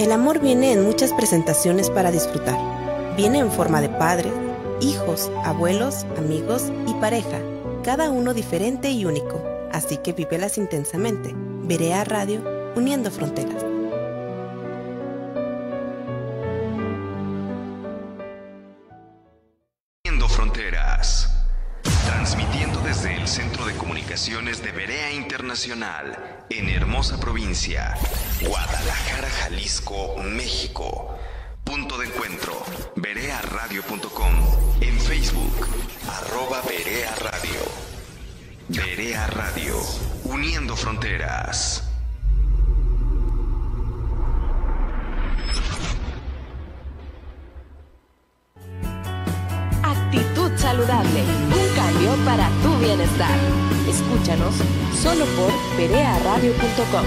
El amor viene en muchas presentaciones para disfrutar. Viene en forma de padres, hijos, abuelos, amigos y pareja, cada uno diferente y único. Así que vívelas intensamente. Berea Radio, uniendo fronteras. Uniendo fronteras. Transmitiendo desde el Centro de Comunicaciones de Berea Internacional, en hermosa provincia, Guadalajara, Jalisco, México. Punto de encuentro, berearadio.com. En Facebook, @Berea Radio. Berea Radio, uniendo fronteras. Actitud saludable, un cambio para tu bienestar. Escúchanos solo por berearadio.com.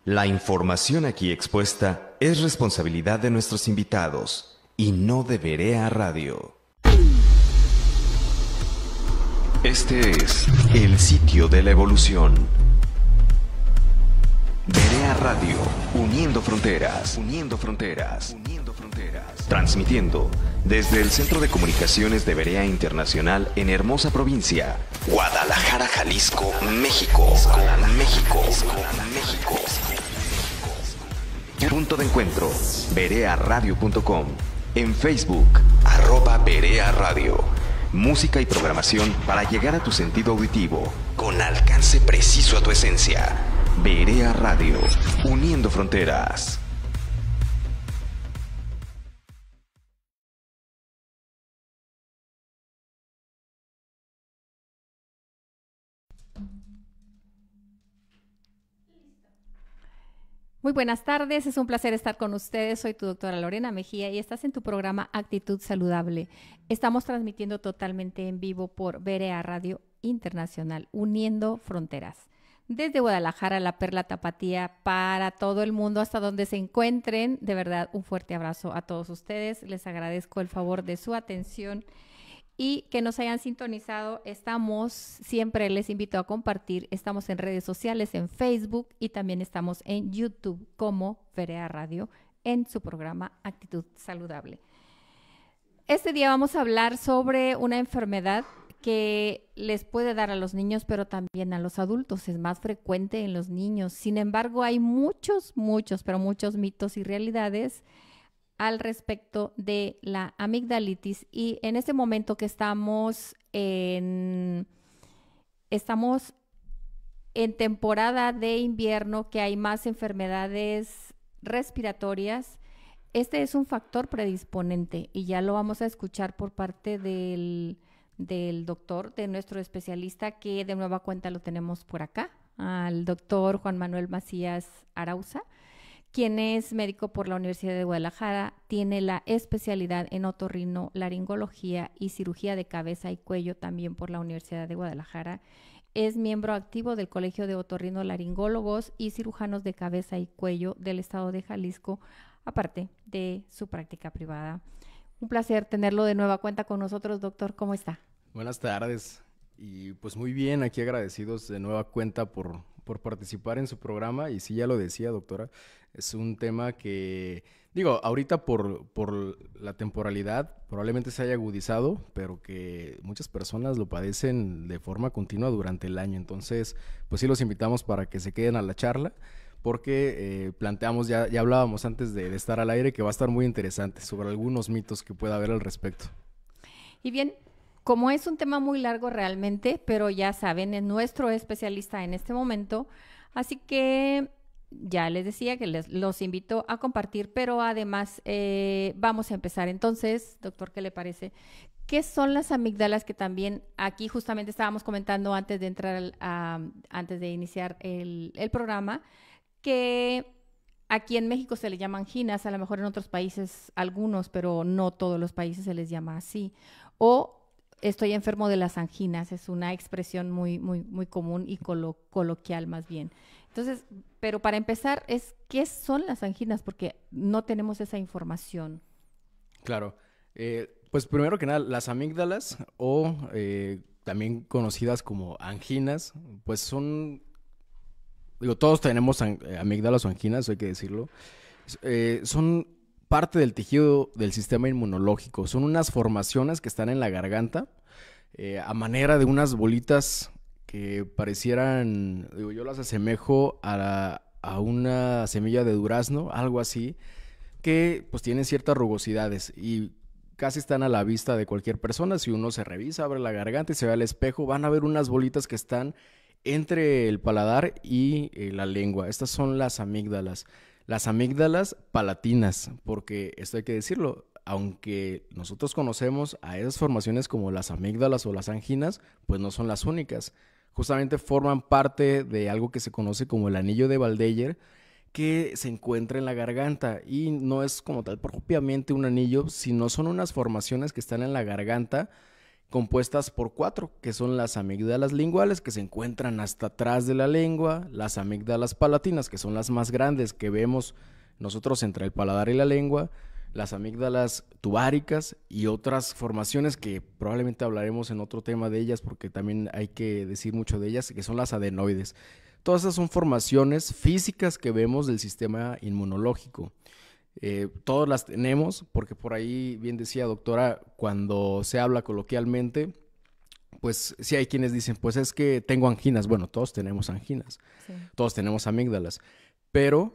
La información aquí expuesta es responsabilidad de nuestros invitados y no de Berea Radio. Este es el sitio de la evolución. Berea Radio, uniendo fronteras, uniendo fronteras, uniendo fronteras. Transmitiendo desde el Centro de Comunicaciones de Berea Internacional en hermosa provincia, Guadalajara, Jalisco, México. México. México. Punto de encuentro, berearadio.com. En Facebook, @Berea Radio. Música y programación para llegar a tu sentido auditivo, con alcance preciso a tu esencia. Berea Radio, uniendo fronteras. Muy buenas tardes, es un placer estar con ustedes. Soy tu doctora Lorena Mejía y estás en tu programa Actitud Saludable. Estamos transmitiendo totalmente en vivo por Berea Radio Internacional, uniendo fronteras. Desde Guadalajara, la Perla Tapatía, para todo el mundo, hasta donde se encuentren. De verdad, un fuerte abrazo a todos ustedes. Les agradezco el favor de su atención y que nos hayan sintonizado. Estamos, siempre les invito a compartir, estamos en redes sociales, en Facebook y también estamos en YouTube como Berea Radio en su programa Actitud Saludable. Este día vamos a hablar sobre una enfermedad que les puede dar a los niños, pero también a los adultos. Es más frecuente en los niños. Sin embargo, hay muchos mitos y realidades al respecto de la amigdalitis, y en este momento que estamos en temporada de invierno, que hay más enfermedades respiratorias, este es un factor predisponente y ya lo vamos a escuchar por parte del doctor, de nuestro especialista, que de nueva cuenta lo tenemos por acá, al doctor Juan Manuel Macías Arauza, quien es médico por la Universidad de Guadalajara, tiene la especialidad en otorrinolaringología y cirugía de cabeza y cuello también por la Universidad de Guadalajara. Es miembro activo del Colegio de Otorrinolaringólogos y Cirujanos de Cabeza y Cuello del Estado de Jalisco, aparte de su práctica privada. Un placer tenerlo de nueva cuenta con nosotros, doctor. ¿Cómo está? Buenas tardes. Y pues muy bien, aquí agradecidos de nueva cuenta por participar en su programa. Y sí, ya lo decía, doctora, es un tema que, digo, ahorita por la temporalidad probablemente se haya agudizado, pero que muchas personas lo padecen de forma continua durante el año. Entonces, pues sí los invitamos para que se queden a la charla, porque planteamos, ya hablábamos antes de estar al aire, que va a estar muy interesante sobre algunos mitos que pueda haber al respecto. Y bien, como es un tema muy largo realmente, pero ya saben, es nuestro especialista en este momento, así que ya les decía que los invito a compartir, pero además vamos a empezar. Entonces, doctor, ¿qué le parece? ¿Qué son las amígdalas? Que también aquí justamente estábamos comentando antes de entrar, antes de iniciar el programa, que aquí en México se le llaman anginas, a lo mejor en otros países algunos, pero no todos los países se les llama así. O estoy enfermo de las anginas, es una expresión muy común y coloquial más bien. Entonces, pero para empezar, ¿qué son las anginas? Porque no tenemos esa información. Claro. Pues primero que nada, las amígdalas o también conocidas como anginas, pues son, digo, todos tenemos amígdalas o anginas, hay que decirlo. Son parte del tejido del sistema inmunológico. Son unas formaciones que están en la garganta a manera de unas bolitas que parecieran, digo, yo las asemejo a una semilla de durazno, algo así, que pues tienen ciertas rugosidades y casi están a la vista de cualquier persona. Si uno se revisa, abre la garganta y se ve al espejo, van a ver unas bolitas que están entre el paladar y la lengua. Estas son las amígdalas palatinas, porque esto hay que decirlo, aunque nosotros conocemos a esas formaciones como las amígdalas o las anginas, pues no son las únicas. Justamente forman parte de algo que se conoce como el anillo de Waldeyer, que se encuentra en la garganta y no es como tal propiamente un anillo, sino son unas formaciones que están en la garganta compuestas por 4, que son las amígdalas linguales, que se encuentran hasta atrás de la lengua, las amígdalas palatinas, que son las más grandes que vemos nosotros entre el paladar y la lengua, las amígdalas tubáricas y otras formaciones que probablemente hablaremos en otro tema de ellas, porque también hay que decir mucho de ellas, que son las adenoides. Todas esas son formaciones físicas que vemos del sistema inmunológico. Todas las tenemos, porque por ahí, bien decía doctora, cuando se habla coloquialmente, pues sí hay quienes dicen, pues es que tengo anginas. Bueno, todos tenemos anginas, sí. Todos tenemos amígdalas, pero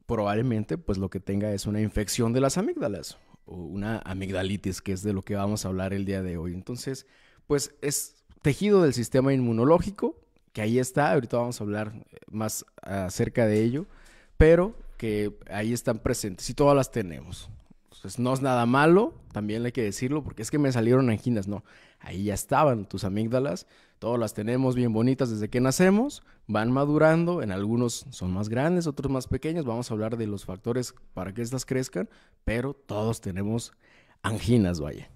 probablemente pues lo que tenga es una infección de las amígdalas o una amigdalitis, que es de lo que vamos a hablar el día de hoy. Entonces, pues es tejido del sistema inmunológico, que ahí está, ahorita vamos a hablar más acerca de ello, pero que ahí están presentes y todas las tenemos. Entonces no es nada malo, también hay que decirlo, porque es que me salieron anginas, no, ahí ya estaban tus amígdalas, todas las tenemos bien bonitas desde que nacemos, van madurando, en algunos son más grandes, otros más pequeños, vamos a hablar de los factores para que estas crezcan, pero todos tenemos anginas, vaya.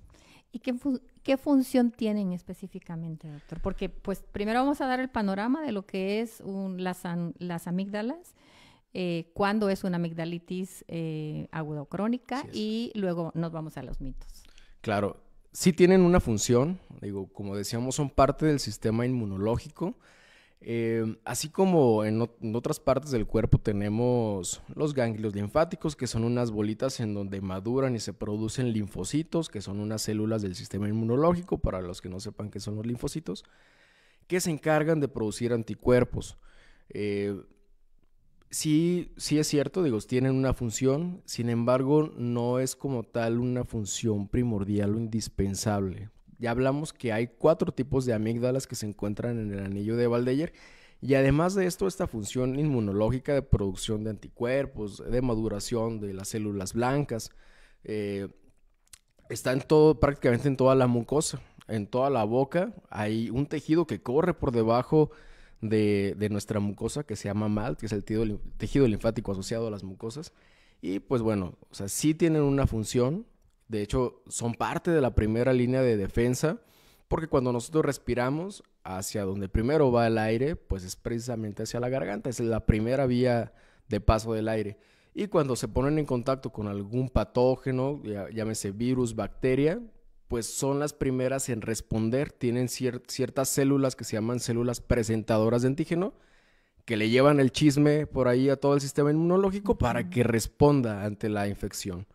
¿Y qué función tienen específicamente, doctor? Porque pues primero vamos a dar el panorama de lo que es las amígdalas, cuándo es una amigdalitis aguda o crónica, y luego nos vamos a los mitos. Claro, sí tienen una función, digo, como decíamos, son parte del sistema inmunológico. Así como en otras partes del cuerpo tenemos los ganglios linfáticos, que son unas bolitas en donde maduran y se producen linfocitos, que son unas células del sistema inmunológico, para los que no sepan qué son los linfocitos, que se encargan de producir anticuerpos. Sí es cierto, digo, tienen una función, sin embargo, no es como tal una función primordial o indispensable. Ya hablamos que hay 4 tipos de amígdalas que se encuentran en el anillo de Waldeyer, y además de esto, esta función inmunológica de producción de anticuerpos, de maduración de las células blancas, está prácticamente en toda la mucosa, en toda la boca. Hay un tejido que corre por debajo de nuestra mucosa, que se llama MALT, que es el tejido linfático asociado a las mucosas, y pues bueno, o sea, sí tienen una función. De hecho, son parte de la primera línea de defensa, porque cuando nosotros respiramos, hacia donde primero va el aire, pues es precisamente hacia la garganta, es la primera vía de paso del aire. Y cuando se ponen en contacto con algún patógeno, llámese virus, bacteria, pues son las primeras en responder. Tienen ciertas células que se llaman células presentadoras de antígeno, que le llevan el chisme por ahí a todo el sistema inmunológico para que responda ante la infección.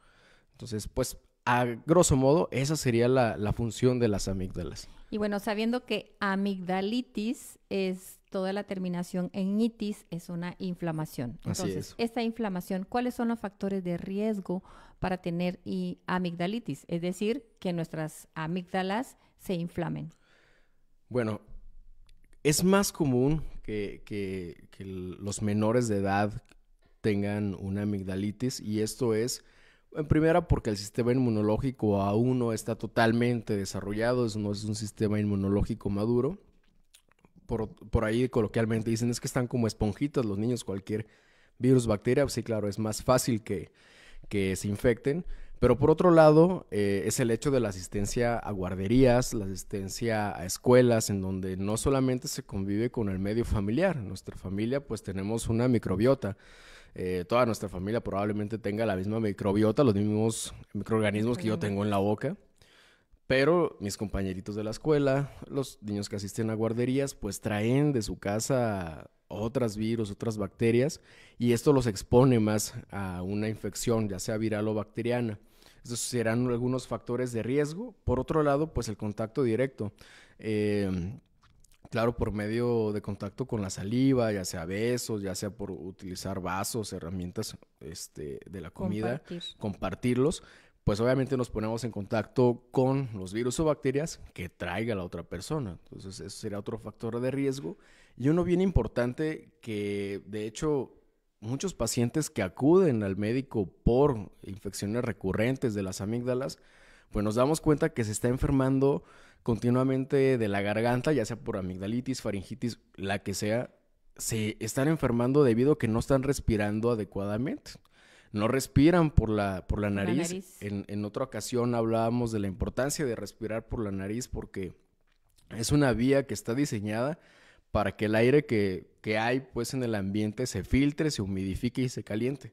Entonces, pues, a grosso modo, esa sería la función de las amígdalas. Y bueno, sabiendo que amigdalitis es toda la terminación en itis, es una inflamación. Entonces, esta inflamación, ¿cuáles son los factores de riesgo para tener amigdalitis? Es decir, que nuestras amígdalas se inflamen. Bueno, es más común que los menores de edad tengan una amigdalitis, y esto es, en primera, porque el sistema inmunológico aún no está totalmente desarrollado, no es un sistema inmunológico maduro. Por ahí coloquialmente dicen, es que están como esponjitas los niños, cualquier virus, bacteria, sí, claro, es más fácil que se infecten, Pero por otro lado, es el hecho de la asistencia a guarderías, la asistencia a escuelas, en donde no solamente se convive con el medio familiar. En nuestra familia pues tenemos una microbiota. Toda nuestra familia probablemente tenga la misma microbiota, los mismos microorganismos que yo tengo en la boca. Pero mis compañeritos de la escuela, los niños que asisten a guarderías, pues traen de su casa otros virus, otras bacterias, y esto los expone más a una infección, ya sea viral o bacteriana. Estos serán algunos factores de riesgo. Por otro lado, pues el contacto directo. Claro, por medio de contacto con la saliva, ya sea besos, ya sea por utilizar vasos, herramientas de la comida, compartirlos, pues obviamente nos ponemos en contacto con los virus o bacterias que traiga la otra persona. Entonces, eso sería otro factor de riesgo. Y uno bien importante que, de hecho, muchos pacientes que acuden al médico por infecciones recurrentes de las amígdalas, pues nos damos cuenta que se está enfermando continuamente de la garganta, ya sea por amigdalitis, faringitis, la que sea, se están enfermando debido a que no están respirando adecuadamente. No respiran por la nariz. En otra ocasión hablábamos de la importancia de respirar por la nariz porque es una vía que está diseñada para que el aire que hay pues en el ambiente se filtre, se humidifique y se caliente.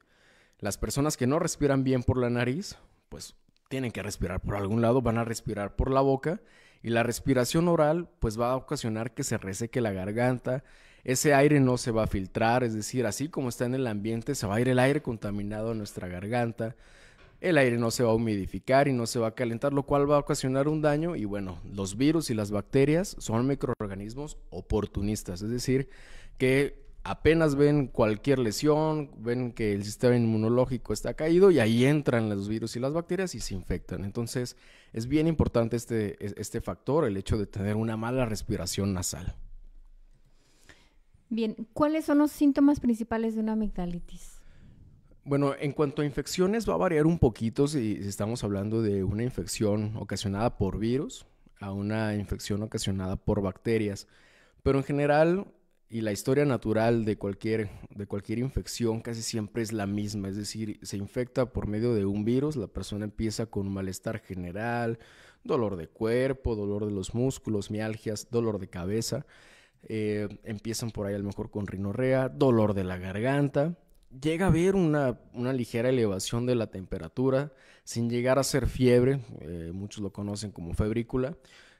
Las personas que no respiran bien por la nariz, pues tienen que respirar por algún lado, van a respirar por la boca, y la respiración oral pues va a ocasionar que se reseque la garganta. Ese aire no se va a filtrar, es decir, así como está en el ambiente, se va a ir el aire contaminado a nuestra garganta. El aire no se va a humidificar y no se va a calentar, lo cual va a ocasionar un daño. Y bueno, los virus y las bacterias son microorganismos oportunistas, es decir, que apenas ven cualquier lesión, ven que el sistema inmunológico está caído y ahí entran los virus y las bacterias y se infectan. Entonces, es bien importante este factor, el hecho de tener una mala respiración nasal. Bien, ¿cuáles son los síntomas principales de una amigdalitis? Bueno, en cuanto a infecciones va a variar un poquito si estamos hablando de una infección ocasionada por virus a una infección ocasionada por bacterias. Pero en general, y la historia natural de cualquier infección casi siempre es la misma, es decir, se infecta por medio de un virus, la persona empieza con un malestar general, dolor de cuerpo, dolor de los músculos, mialgias, dolor de cabeza, empiezan por ahí a lo mejor con rinorrea, dolor de la garganta, llega a haber una ligera elevación de la temperatura, sin llegar a ser fiebre, muchos lo conocen como febrícula,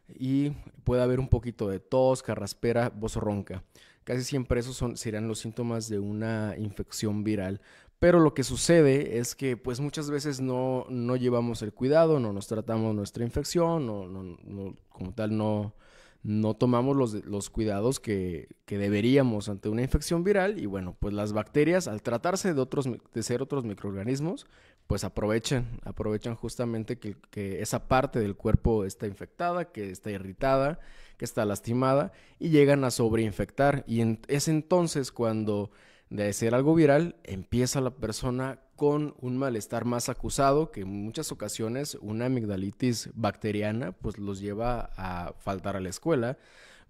y puede haber un poquito de tos, carraspera, voz ronca. Casi siempre esos serían los síntomas de una infección viral. Pero lo que sucede es que pues muchas veces no llevamos el cuidado, no nos tratamos nuestra infección, como tal no tomamos los cuidados que deberíamos ante una infección viral. Y bueno, pues las bacterias, al tratarse de ser otros microorganismos, pues aprovechan justamente que esa parte del cuerpo está infectada, que está irritada, que está lastimada, y llegan a sobreinfectar. Y es entonces cuando, de ser algo viral, empieza la persona con un malestar más acusado, que en muchas ocasiones una amigdalitis bacteriana pues los lleva a faltar a la escuela,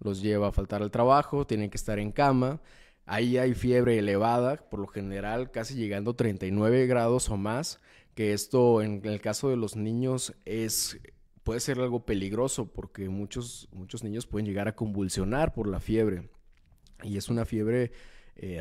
los lleva a faltar al trabajo, tienen que estar en cama. Ahí hay fiebre elevada, por lo general casi llegando a 39 grados o más, que esto en el caso de los niños puede ser algo peligroso porque muchos niños pueden llegar a convulsionar por la fiebre. Y es una fiebre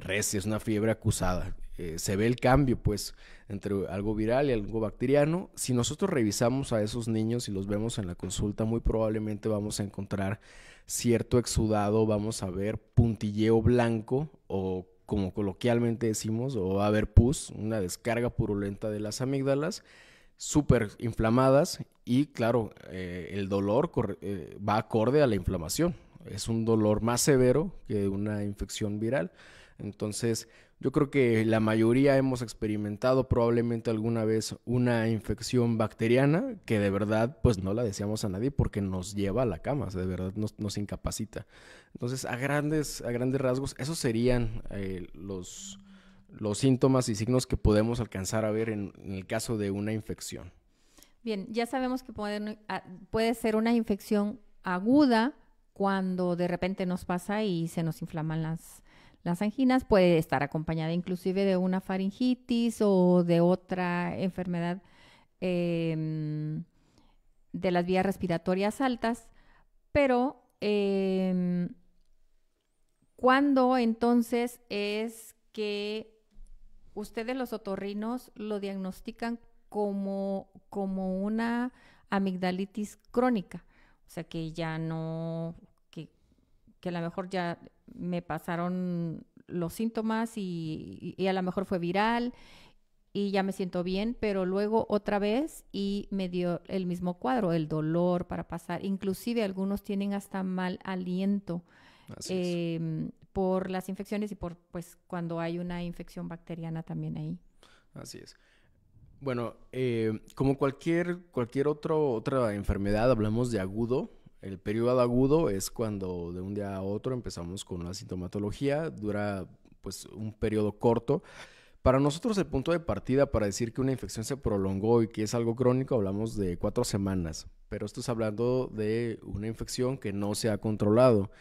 recia, es una fiebre acusada. Se ve el cambio pues entre algo viral y algo bacteriano. Si nosotros revisamos a esos niños y los vemos en la consulta, muy probablemente vamos a encontrar cierto exudado, vamos a ver puntilleo blanco, o como coloquialmente decimos, o va a haber pus, una descarga purulenta de las amígdalas, súper inflamadas, y claro, el dolor va acorde a la inflamación. Es un dolor más severo que una infección viral. Entonces, yo creo que la mayoría hemos experimentado probablemente alguna vez una infección bacteriana que de verdad pues no la deseamos a nadie porque nos lleva a la cama, o sea, de verdad nos incapacita. Entonces, a grandes rasgos, esos serían los síntomas y signos que podemos alcanzar a ver en el caso de una infección. Bien, ya sabemos que puede ser una infección aguda cuando de repente nos pasa y se nos inflaman las anginas, puede estar acompañada inclusive de una faringitis o de otra enfermedad de las vías respiratorias altas, pero ¿cuándo entonces es que ustedes los otorrinos lo diagnostican como una amigdalitis crónica? O sea, que ya no, que a lo mejor ya me pasaron los síntomas y a lo mejor fue viral y ya me siento bien, pero luego otra vez y me dio el mismo cuadro, el dolor para pasar. Inclusive algunos tienen hasta mal aliento por las infecciones y por, pues, cuando hay una infección bacteriana también ahí. Así es. Bueno, como cualquier otra enfermedad, hablamos de agudo. El periodo agudo es cuando de un día a otro empezamos con la sintomatología, dura pues un periodo corto. Para nosotros el punto de partida para decir que una infección se prolongó y que es algo crónico, hablamos de 4 semanas, pero esto es hablando de una infección que no se ha controlado.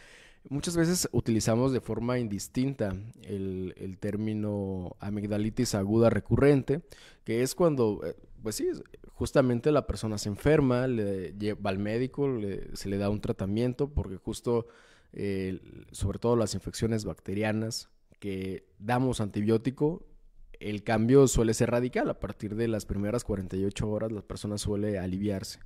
Muchas veces utilizamos de forma indistinta el término amigdalitis aguda recurrente, que es cuando, pues sí, justamente la persona se enferma, va al médico, se le da un tratamiento, porque justo, sobre todo las infecciones bacterianas, que damos antibiótico, el cambio suele ser radical. A partir de las primeras 48 horas la persona suele aliviarse.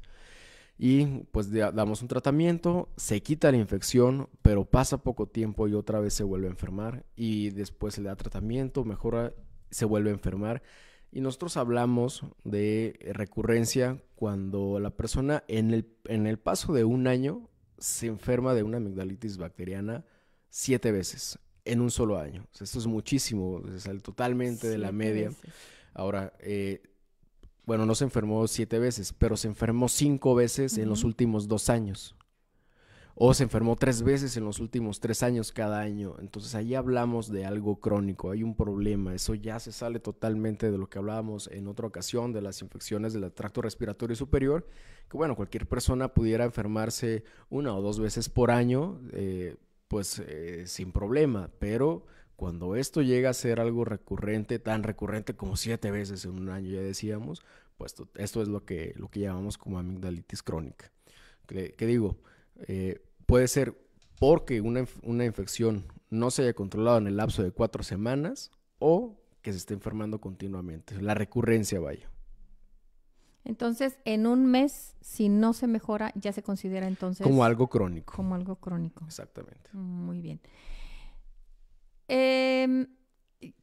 Y pues damos un tratamiento, se quita la infección, pero pasa poco tiempo y otra vez se vuelve a enfermar. Y después se le da tratamiento, mejora, se vuelve a enfermar. Y nosotros hablamos de recurrencia cuando la persona en el paso de un año se enferma de una amigdalitis bacteriana 7 veces en un solo año. O sea, esto es muchísimo, se sale totalmente de la media. Veces. Ahora, bueno, no se enfermó 7 veces, pero se enfermó 5 veces en los últimos 2 años. O se enfermó 3 veces en los últimos 3 años cada año. Entonces ahí hablamos de algo crónico, hay un problema. Eso ya se sale totalmente de lo que hablábamos en otra ocasión, de las infecciones del tracto respiratorio superior, que bueno, cualquier persona pudiera enfermarse 1 o 2 veces por año, sin problema, pero cuando esto llega a ser algo recurrente, tan recurrente como 7 veces en un año, ya decíamos, pues esto es lo que llamamos como amigdalitis crónica. ¿Qué digo? Puede ser porque una infección no se haya controlado en el lapso de 4 semanas o que se esté enfermando continuamente. La recurrencia, vaya. Entonces, en un mes, si no se mejora, ya se considera entonces... Como algo crónico. Como algo crónico. Exactamente. Muy bien.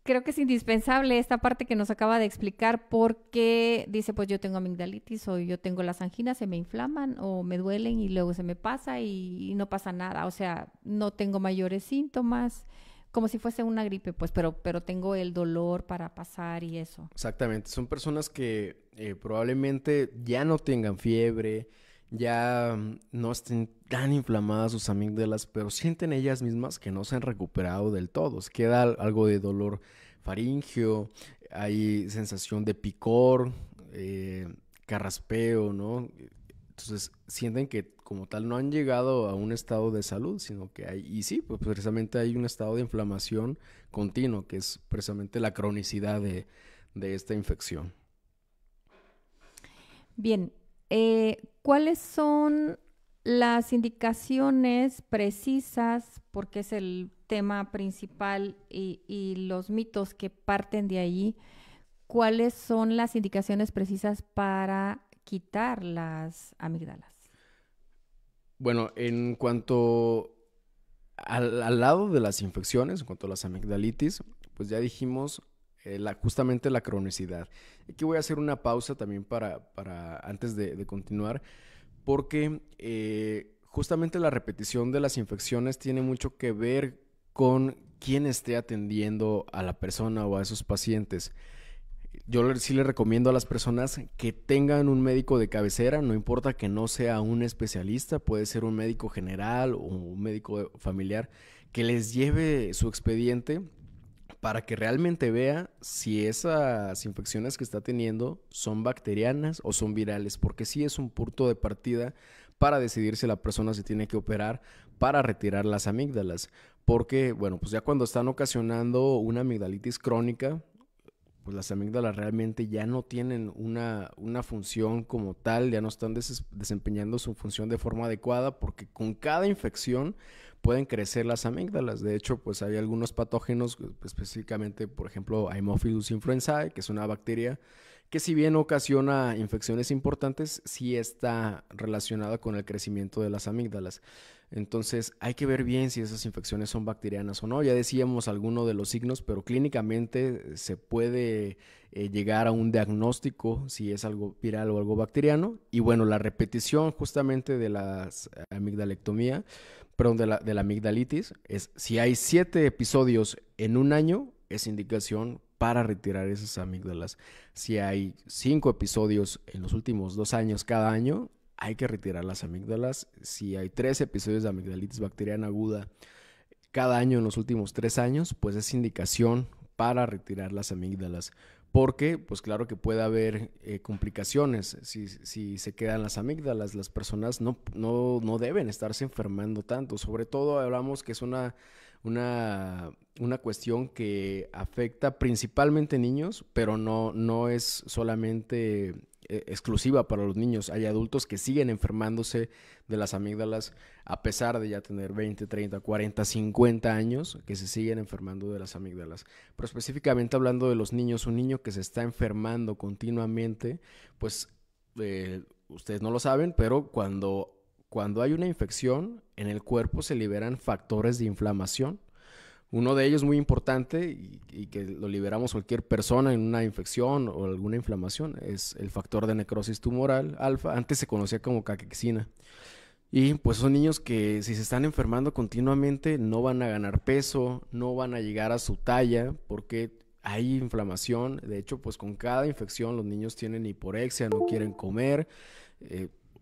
Creo que es indispensable esta parte que nos acaba de explicar, porque dice, pues yo tengo amigdalitis o yo tengo las anginas, se me inflaman o me duelen y luego se me pasa y no pasa nada. O sea, no tengo mayores síntomas, como si fuese una gripe, pues, pero tengo el dolor para pasar y eso. Exactamente. Son personas que probablemente ya no tengan fiebre, ya no estén tan inflamadas sus amígdalas, pero sienten ellas mismas que no se han recuperado del todo. Queda algo de dolor faríngeo, hay sensación de picor, carraspeo, ¿no? Entonces sienten que como tal no han llegado a un estado de salud, sino que pues precisamente hay un estado de inflamación continuo, que es precisamente la cronicidad de esta infección. Bien, ¿cuáles son las indicaciones precisas, porque es el tema principal y los mitos que parten de ahí? ¿Cuáles son las indicaciones precisas para quitar las amígdalas? Bueno, en cuanto al lado de las infecciones, en cuanto a las amigdalitis, pues ya dijimos justamente la cronicidad. Aquí voy a hacer una pausa también para antes de continuar, porque justamente la repetición de las infecciones tiene mucho que ver con quién esté atendiendo a la persona o a esos pacientes. Yo sí le recomiendo a las personas que tengan un médico de cabecera, no importa que no sea un especialista, puede ser un médico general o un médico familiar, que les lleve su expediente para que realmente vea si esas infecciones que está teniendo son bacterianas o son virales, porque sí es un punto de partida para decidir si la persona se tiene que operar para retirar las amígdalas, porque, bueno, pues ya cuando están ocasionando una amigdalitis crónica, pues las amígdalas realmente ya no tienen una función como tal, ya no están desempeñando su función de forma adecuada, porque con cada infección pueden crecer las amígdalas. De hecho, pues hay algunos patógenos, específicamente, por ejemplo, Haemophilus influenzae, que es una bacteria que si bien ocasiona infecciones importantes, sí está relacionada con el crecimiento de las amígdalas. Entonces hay que ver bien si esas infecciones son bacterianas o no. Ya decíamos alguno de los signos, pero clínicamente se puede llegar a un diagnóstico si es algo viral o algo bacteriano. Y bueno, la repetición justamente de la amigdalectomía, perdón, de la amigdalitis, es si hay 7 episodios en un año, es indicación para retirar esas amígdalas. Si hay 5 episodios en los últimos 2 años cada año, hay que retirar las amígdalas. Si hay 3 episodios de amigdalitis bacteriana aguda cada año en los últimos 3 años, pues es indicación para retirar las amígdalas. Porque, pues claro que puede haber complicaciones. Si se quedan las amígdalas, las personas no deben estarse enfermando tanto. Sobre todo hablamos que es una cuestión que afecta principalmente niños, pero no es solamente exclusiva para los niños. Hay adultos que siguen enfermándose de las amígdalas a pesar de ya tener 20, 30, 40, 50 años, que se siguen enfermando de las amígdalas. Pero específicamente hablando de los niños, un niño que se está enfermando continuamente, pues ustedes no lo saben, pero cuando hay una infección en el cuerpo se liberan factores de inflamación. Uno de ellos muy importante y que lo liberamos cualquier persona en una infección o alguna inflamación es el factor de necrosis tumoral alfa, antes se conocía como caquexina. Y pues son niños que si se están enfermando continuamente no van a ganar peso, no van a llegar a su talla porque hay inflamación. De hecho, pues con cada infección los niños tienen hiporexia, no quieren comer,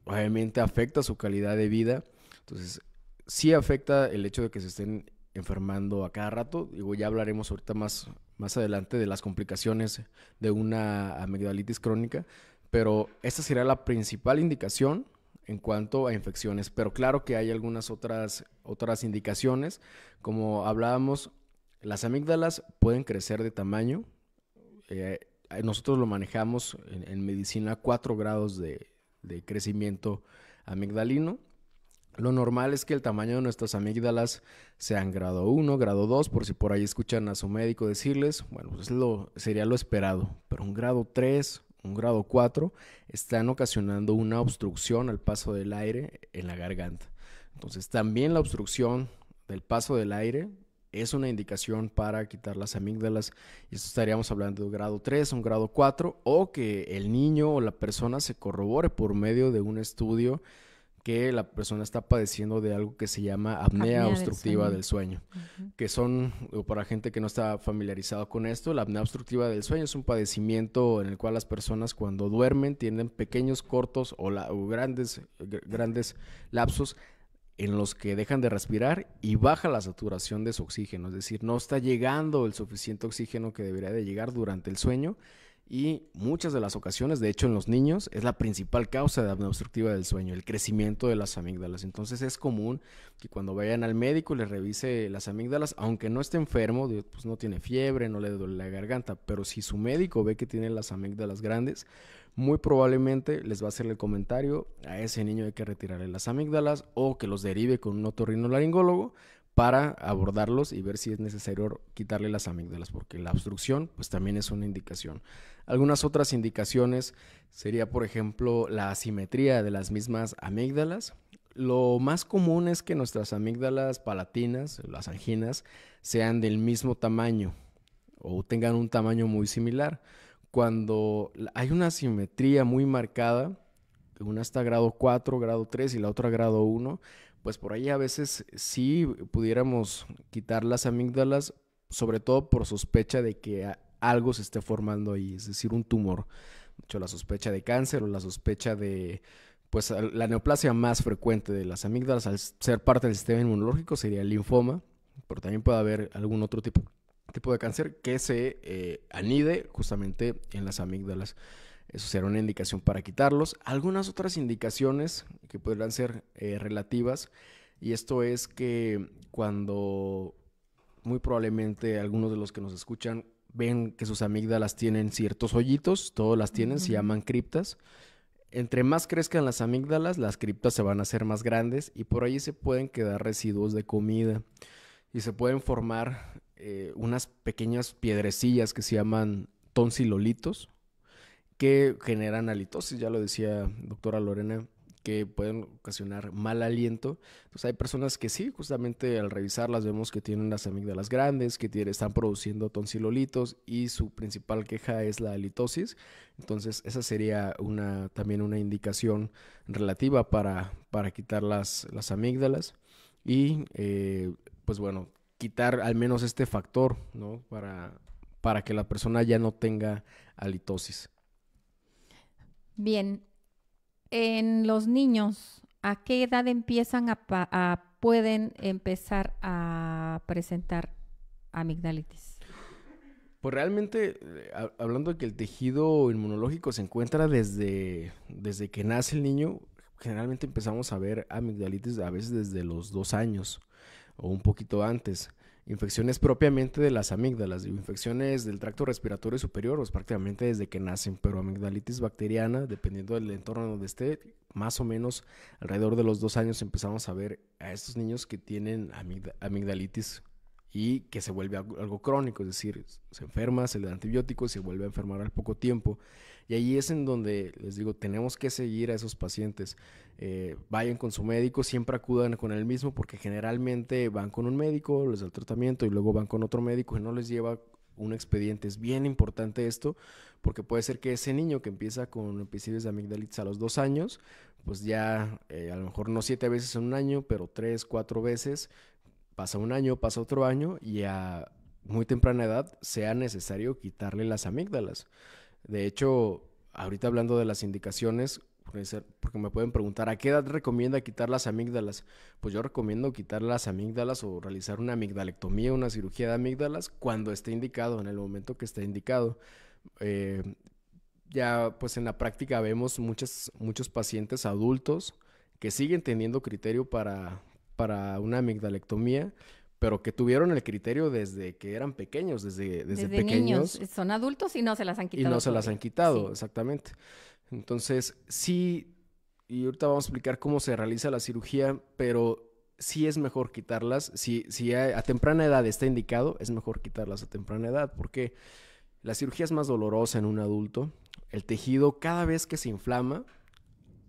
obviamente afecta su calidad de vida. Entonces sí afecta el hecho de que se estén enfermando a cada rato. Digo, ya hablaremos ahorita más adelante de las complicaciones de una amigdalitis crónica, pero esta sería la principal indicación en cuanto a infecciones. Pero claro que hay algunas otras indicaciones, como hablábamos, las amígdalas pueden crecer de tamaño. Nosotros lo manejamos en medicina 4 grados de crecimiento amigdalino. Lo normal es que el tamaño de nuestras amígdalas sean grado 1, grado 2, por si por ahí escuchan a su médico decirles, bueno, pues sería lo esperado. Pero un grado 3, un grado 4 están ocasionando una obstrucción al paso del aire en la garganta. Entonces también la obstrucción del paso del aire es una indicación para quitar las amígdalas. Y esto estaríamos hablando de grado 3, un grado 4, o que el niño o la persona se corrobore por medio de un estudio que la persona está padeciendo de algo que se llama apnea obstructiva del sueño. Que son, para gente que no está familiarizado con esto, la apnea obstructiva del sueño es un padecimiento en el cual las personas cuando duermen tienen pequeños cortos o grandes lapsos en los que dejan de respirar y baja la saturación de su oxígeno, es decir, no está llegando el suficiente oxígeno que debería de llegar durante el sueño. Y muchas de las ocasiones, de hecho en los niños, es la principal causa de apnea obstructiva del sueño, el crecimiento de las amígdalas. Entonces es común que cuando vayan al médico les revise las amígdalas, aunque no esté enfermo, pues no tiene fiebre, no le duele la garganta, pero si su médico ve que tiene las amígdalas grandes, muy probablemente les va a hacer el comentario: a ese niño hay que retirarle las amígdalas, o que los derive con un otorrinolaringólogo para abordarlos y ver si es necesario quitarle las amígdalas, porque la obstrucción pues también es una indicación. Algunas otras indicaciones sería, por ejemplo, la asimetría de las mismas amígdalas. Lo más común es que nuestras amígdalas palatinas, las anginas, sean del mismo tamaño o tengan un tamaño muy similar. Cuando hay una asimetría muy marcada, una está grado 4, grado 3 y la otra grado 1, pues por ahí a veces sí pudiéramos quitar las amígdalas, sobre todo por sospecha de que algo se esté formando ahí, es decir, un tumor. De hecho, la sospecha de cáncer o la sospecha de, pues la neoplasia más frecuente de las amígdalas al ser parte del sistema inmunológico sería el linfoma, pero también puede haber algún otro tipo de cáncer que se anide justamente en las amígdalas. Eso será una indicación para quitarlos. Algunas otras indicaciones que podrán ser relativas, y esto es que cuando muy probablemente algunos de los que nos escuchan ven que sus amígdalas tienen ciertos hoyitos, todas las tienen, se llaman criptas. Entre más crezcan las amígdalas, las criptas se van a hacer más grandes y por ahí se pueden quedar residuos de comida y se pueden formar unas pequeñas piedrecillas que se llaman tonsilolitos que generan halitosis, ya lo decía doctora Lorena, que pueden ocasionar mal aliento. Entonces hay personas que sí, justamente al revisarlas vemos que tienen las amígdalas grandes, que están produciendo tonsilolitos y su principal queja es la halitosis. Entonces esa sería también una indicación relativa para quitar las amígdalas y pues bueno, quitar al menos este factor, ¿no? Para que la persona ya no tenga halitosis. Bien, en los niños, ¿a qué edad pueden empezar a presentar amigdalitis? Pues realmente, hablando de que el tejido inmunológico se encuentra desde que nace el niño, generalmente empezamos a ver amigdalitis a veces desde los 2 años o un poquito antes. Infecciones propiamente de las amígdalas, infecciones del tracto respiratorio superior, pues prácticamente desde que nacen, pero amigdalitis bacteriana, dependiendo del entorno donde esté, más o menos alrededor de los 2 años empezamos a ver a estos niños que tienen amigdalitis y que se vuelve algo crónico, es decir, se enferma, se le da antibióticos, se vuelve a enfermar al poco tiempo. Y ahí es en donde, les digo, tenemos que seguir a esos pacientes. Vayan con su médico, siempre acudan con el mismo, porque generalmente van con un médico, les da el tratamiento y luego van con otro médico y no les lleva un expediente. Es bien importante esto, porque puede ser que ese niño que empieza con episodios de amigdalitis a los 2 años, pues ya a lo mejor no 7 veces en un año, pero 3, 4 veces, pasa un año, pasa otro año y a muy temprana edad sea necesario quitarle las amígdalas. De hecho, ahorita hablando de las indicaciones, porque me pueden preguntar, ¿a qué edad recomienda quitar las amígdalas? Pues yo recomiendo quitar las amígdalas o realizar una amigdalectomía, una cirugía de amígdalas, cuando esté indicado, en el momento que esté indicado. Ya pues en la práctica vemos muchos pacientes adultos que siguen teniendo criterio para una amigdalectomía, pero que tuvieron el criterio desde que eran pequeños, desde pequeños. Niños, son adultos y no se las han quitado. Y no se las han quitado, sí. Exactamente. Entonces, sí, y ahorita vamos a explicar cómo se realiza la cirugía, pero sí es mejor quitarlas. Si a temprana edad está indicado, es mejor quitarlas a temprana edad, porque la cirugía es más dolorosa en un adulto. El tejido, cada vez que se inflama,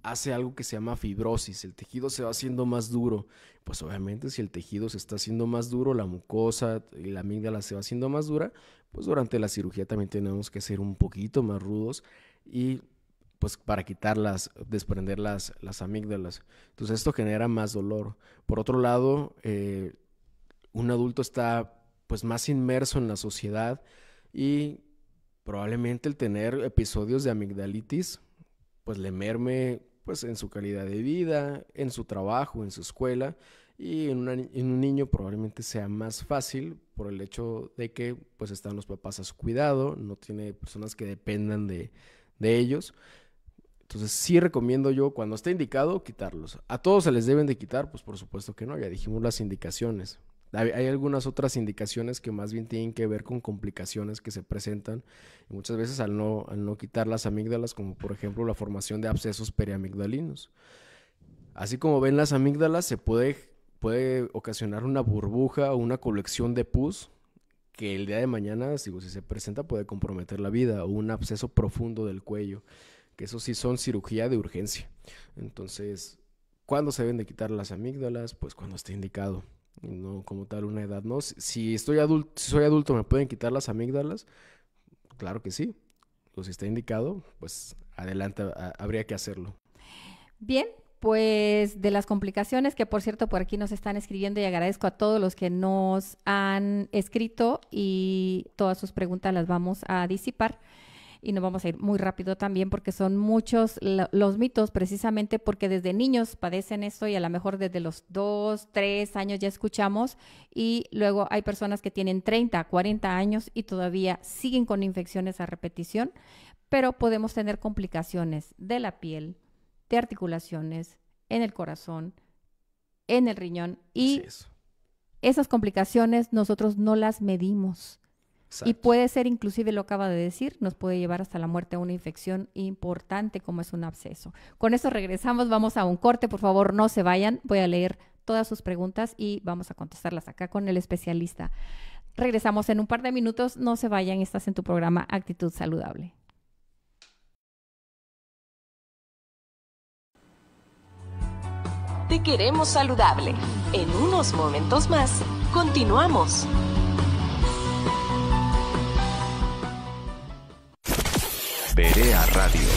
hace algo que se llama fibrosis, el tejido se va haciendo más duro. Pues obviamente si el tejido se está haciendo más duro, la mucosa y la amígdala se va haciendo más dura, pues durante la cirugía también tenemos que ser un poquito más rudos y pues para quitarlas, desprender las amígdalas. Entonces esto genera más dolor. Por otro lado, un adulto está pues más inmerso en la sociedad y probablemente el tener episodios de amigdalitis pues le merme pues en su calidad de vida, en su trabajo, en su escuela, y en un niño probablemente sea más fácil por el hecho de que pues están los papás a su cuidado, no tiene personas que dependan de ellos. Entonces sí recomiendo yo, cuando esté indicado, quitarlos. ¿A todos se les deben de quitar? Pues por supuesto que no, ya dijimos las indicaciones. Hay algunas otras indicaciones que más bien tienen que ver con complicaciones que se presentan y muchas veces al no quitar las amígdalas, como por ejemplo la formación de abscesos periamigdalinos. Así como ven las amígdalas, se puede ocasionar una burbuja o una colección de pus que el día de mañana, si se presenta, puede comprometer la vida, o un absceso profundo del cuello, que eso sí son cirugía de urgencia. Entonces, ¿cuándo se deben de quitar las amígdalas? Pues cuando esté indicado. No como tal una edad, ¿no? Si soy adulto, ¿me pueden quitar las amígdalas? Claro que sí. O si está indicado, pues adelante, habría que hacerlo. Bien, pues de las complicaciones, que por cierto por aquí nos están escribiendo y agradezco a todos los que nos han escrito y todas sus preguntas las vamos a disipar. Y nos vamos a ir muy rápido también porque son muchos los mitos, precisamente porque desde niños padecen esto y a lo mejor desde los 2, 3 años ya escuchamos, y luego hay personas que tienen 30, 40 años y todavía siguen con infecciones a repetición, pero podemos tener complicaciones de la piel, de articulaciones, en el corazón, en el riñón, y esas complicaciones nosotros no las medimos. Exacto. Y puede ser, inclusive lo acaba de decir, nos puede llevar hasta la muerte a una infección importante como es un absceso. Con eso regresamos, vamos a un corte, por favor no se vayan, voy a leer todas sus preguntas y vamos a contestarlas acá con el especialista. Regresamos en un par de minutos, no se vayan, estás en tu programa Actitud Saludable. Te queremos saludable. En unos momentos más, continuamos. Berea Radio.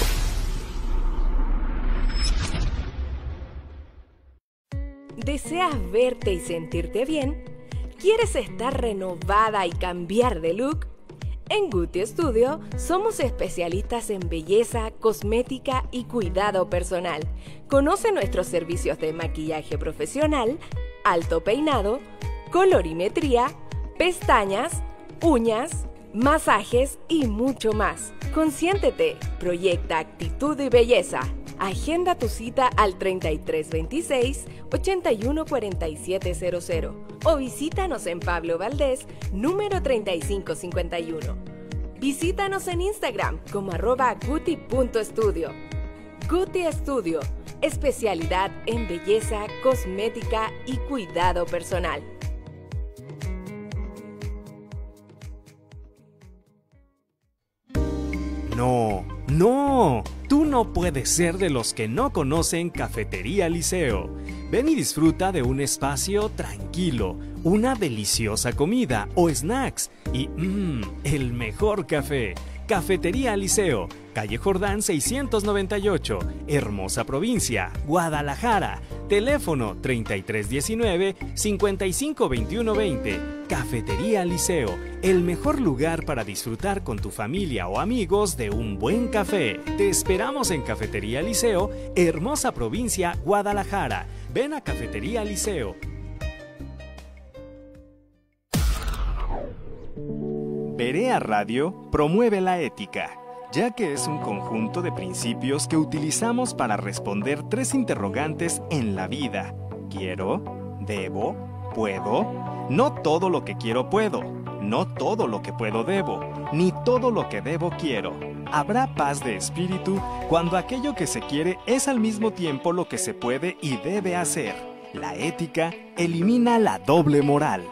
¿Deseas verte y sentirte bien? ¿Quieres estar renovada y cambiar de look? En Guti Studio somos especialistas en belleza, cosmética y cuidado personal. Conoce nuestros servicios de maquillaje profesional, alto peinado, colorimetría, pestañas, uñas, masajes y mucho más. Consiéntete, proyecta actitud y belleza. Agenda tu cita al 3326-814700 o visítanos en Pablo Valdés, número 3551. Visítanos en Instagram como @guti.studio. Guti Studio, especialidad en belleza, cosmética y cuidado personal. No, no, tú no puedes ser de los que no conocen Cafetería Liceo. Ven y disfruta de un espacio tranquilo, una deliciosa comida o snacks y el mejor café. Cafetería Liceo, calle Jordán 698, Hermosa Provincia, Guadalajara. Teléfono 3319-552120. Cafetería Liceo, el mejor lugar para disfrutar con tu familia o amigos de un buen café. Te esperamos en Cafetería Liceo, Hermosa Provincia, Guadalajara. Ven a Cafetería Liceo. Berea Radio promueve la ética, ya que es un conjunto de principios que utilizamos para responder 3 interrogantes en la vida. ¿Quiero? ¿Debo? ¿Puedo? No todo lo que quiero puedo, no todo lo que puedo debo, ni todo lo que debo quiero. Habrá paz de espíritu cuando aquello que se quiere es al mismo tiempo lo que se puede y debe hacer. La ética elimina la doble moral.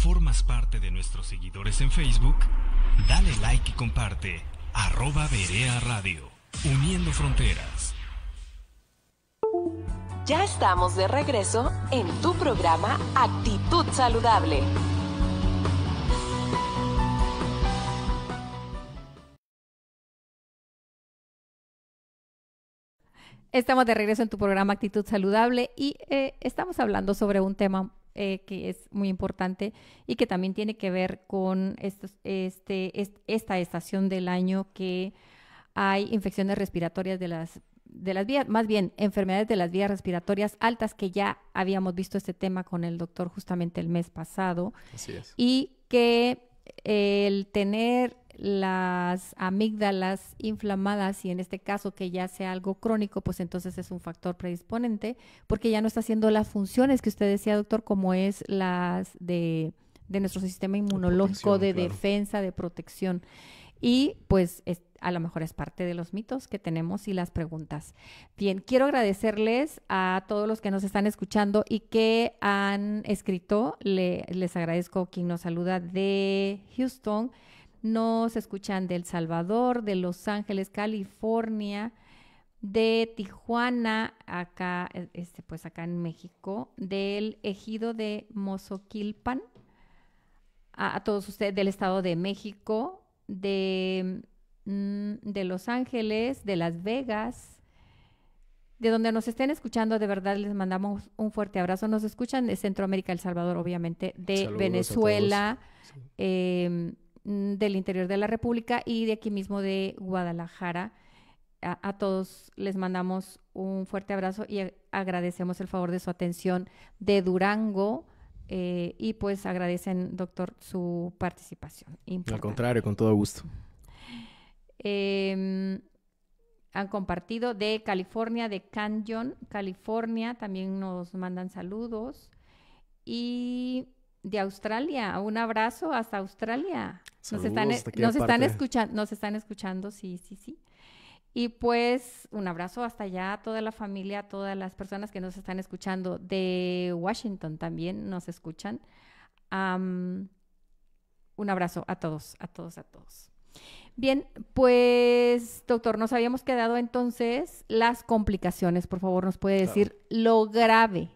¿Formas parte de nuestros seguidores en Facebook? Dale like y comparte. @Berea Radio. Uniendo fronteras. Ya estamos de regreso en tu programa Actitud Saludable. Estamos de regreso en tu programa Actitud Saludable y estamos hablando sobre un tema que es muy importante y que también tiene que ver con esta estación del año, que hay infecciones respiratorias de las vías, más bien enfermedades de las vías respiratorias altas, que ya habíamos visto este tema con el doctor justamente el mes pasado. Así es. Y que el tener las amígdalas inflamadas, y en este caso que ya sea algo crónico, pues entonces es un factor predisponente, porque ya no está haciendo las funciones que usted decía, doctor, como es las de nuestro sistema inmunológico, de claro. defensa, de protección. Y pues a lo mejor es parte de los mitos que tenemos y las preguntas. Bien, quiero agradecerles a todos los que nos están escuchando y que han escrito. Les agradezco quien nos saluda de Houston. Nos escuchan de El Salvador, de Los Ángeles, California, de Tijuana, acá, pues acá en México, del ejido de Mozoquilpan, a todos ustedes del Estado de México, de Los Ángeles, de Las Vegas, de donde nos estén escuchando, de verdad les mandamos un fuerte abrazo. Nos escuchan de Centroamérica, El Salvador, obviamente, de Saludos Venezuela, sí. Del interior de la República y de aquí mismo de Guadalajara. A todos les mandamos un fuerte abrazo y agradecemos el favor de su atención, de Durango, y pues agradecen, doctor, su participación. Al contrario, con todo gusto. Han compartido de California, de Canyon, California, también nos mandan saludos. y de Australia. Un abrazo hasta Australia. Saludos Nos están escuchando, sí. Y pues un abrazo hasta allá a toda la familia, a todas las personas que nos están escuchando. De Washington también nos escuchan. Un abrazo a todos. Bien, pues, doctor, nos habíamos quedado entonces las complicaciones. Por favor, ¿nos puede decir lo grave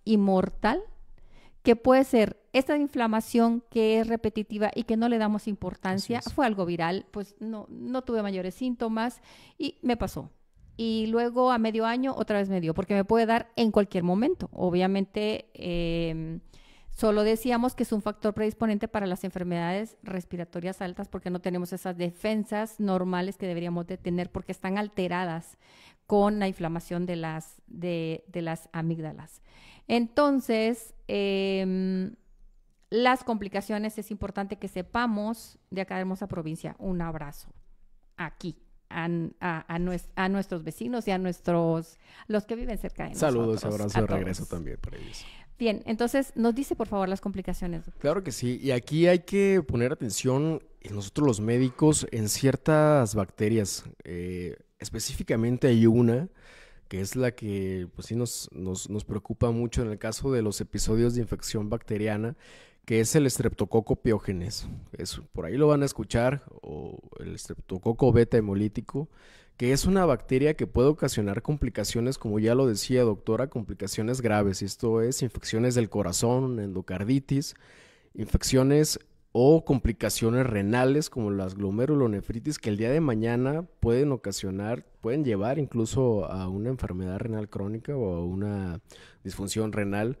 y mortal que puede ser esta inflamación que es repetitiva y que no le damos importancia? Fue algo viral, pues no tuve mayores síntomas y me pasó. Y luego a medio año otra vez me dio, porque me puede dar en cualquier momento. Obviamente, solo decíamos que es un factor predisponente para las enfermedades respiratorias altas porque no tenemos esas defensas normales que deberíamos de tener porque están alteradas con la inflamación de las amígdalas. Entonces, las complicaciones es importante que sepamos de acá de hermosa provincia. Un abrazo aquí a nuestros vecinos y a los que viven cerca de nosotros. Saludos, abrazo de regreso también para ellos. Bien, entonces, nos dice por favor las complicaciones, doctor. Claro que sí, y aquí hay que poner atención nosotros los médicos en ciertas bacterias. Específicamente hay una que es la que pues sí nos preocupa mucho en el caso de los episodios de infección bacteriana, que es el Streptococo piógenes. Por ahí lo van a escuchar, o el Streptococo beta hemolítico, que es una bacteria que puede ocasionar complicaciones, como ya lo decía doctora, complicaciones graves. Esto es infecciones del corazón, endocarditis, infecciones o complicaciones renales como las glomerulonefritis, que el día de mañana pueden llevar incluso a una enfermedad renal crónica o a una disfunción renal,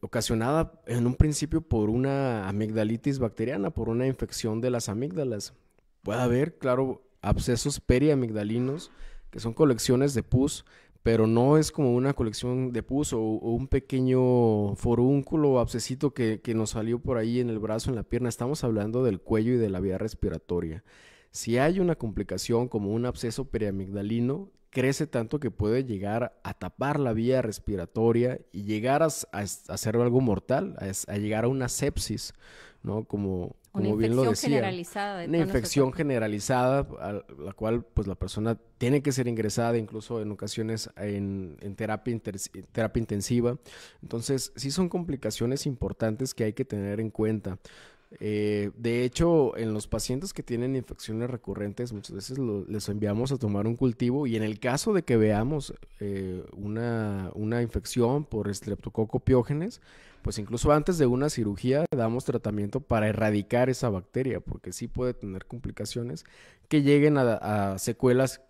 ocasionada en un principio por una amigdalitis bacteriana, por una infección de las amígdalas. Puede haber, claro, abscesos periamigdalinos, que son colecciones de pus, pero no es como una colección de pus o un pequeño forúnculo o abscesito que nos salió por ahí en el brazo, en la pierna. Estamos hablando del cuello y de la vía respiratoria. Si hay una complicación como un absceso periamigdalino, crece tanto que puede llegar a tapar la vía respiratoria y llegar a hacer algo mortal, a llegar a una sepsis, ¿no? Como bien lo decía, una infección generalizada, a la cual pues la persona tiene que ser ingresada, incluso en ocasiones en terapia intensiva. Entonces, sí son complicaciones importantes que hay que tener en cuenta. De hecho, en los pacientes que tienen infecciones recurrentes, muchas veces les enviamos a tomar un cultivo, y en el caso de que veamos una infección por Streptococo piógenes, pues incluso antes de una cirugía damos tratamiento para erradicar esa bacteria, porque sí puede tener complicaciones que lleguen a secuelas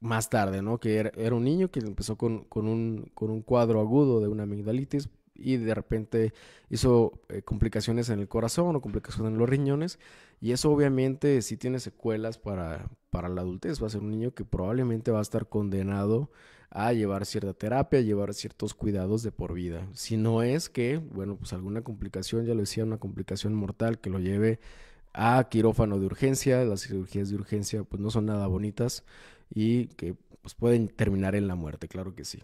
más tarde, ¿no? Que era un niño que empezó con un cuadro agudo de una amigdalitis y de repente hizo complicaciones en el corazón o complicaciones en los riñones, y eso obviamente sí tiene secuelas para la adultez. Va a ser un niño que probablemente va a estar condenado a llevar cierta terapia, a llevar ciertos cuidados de por vida. Si no es que, bueno, pues alguna complicación, ya lo decía, una complicación mortal que lo lleve a quirófano de urgencia. Las cirugías de urgencia pues no son nada bonitas y que pues pueden terminar en la muerte, claro que sí.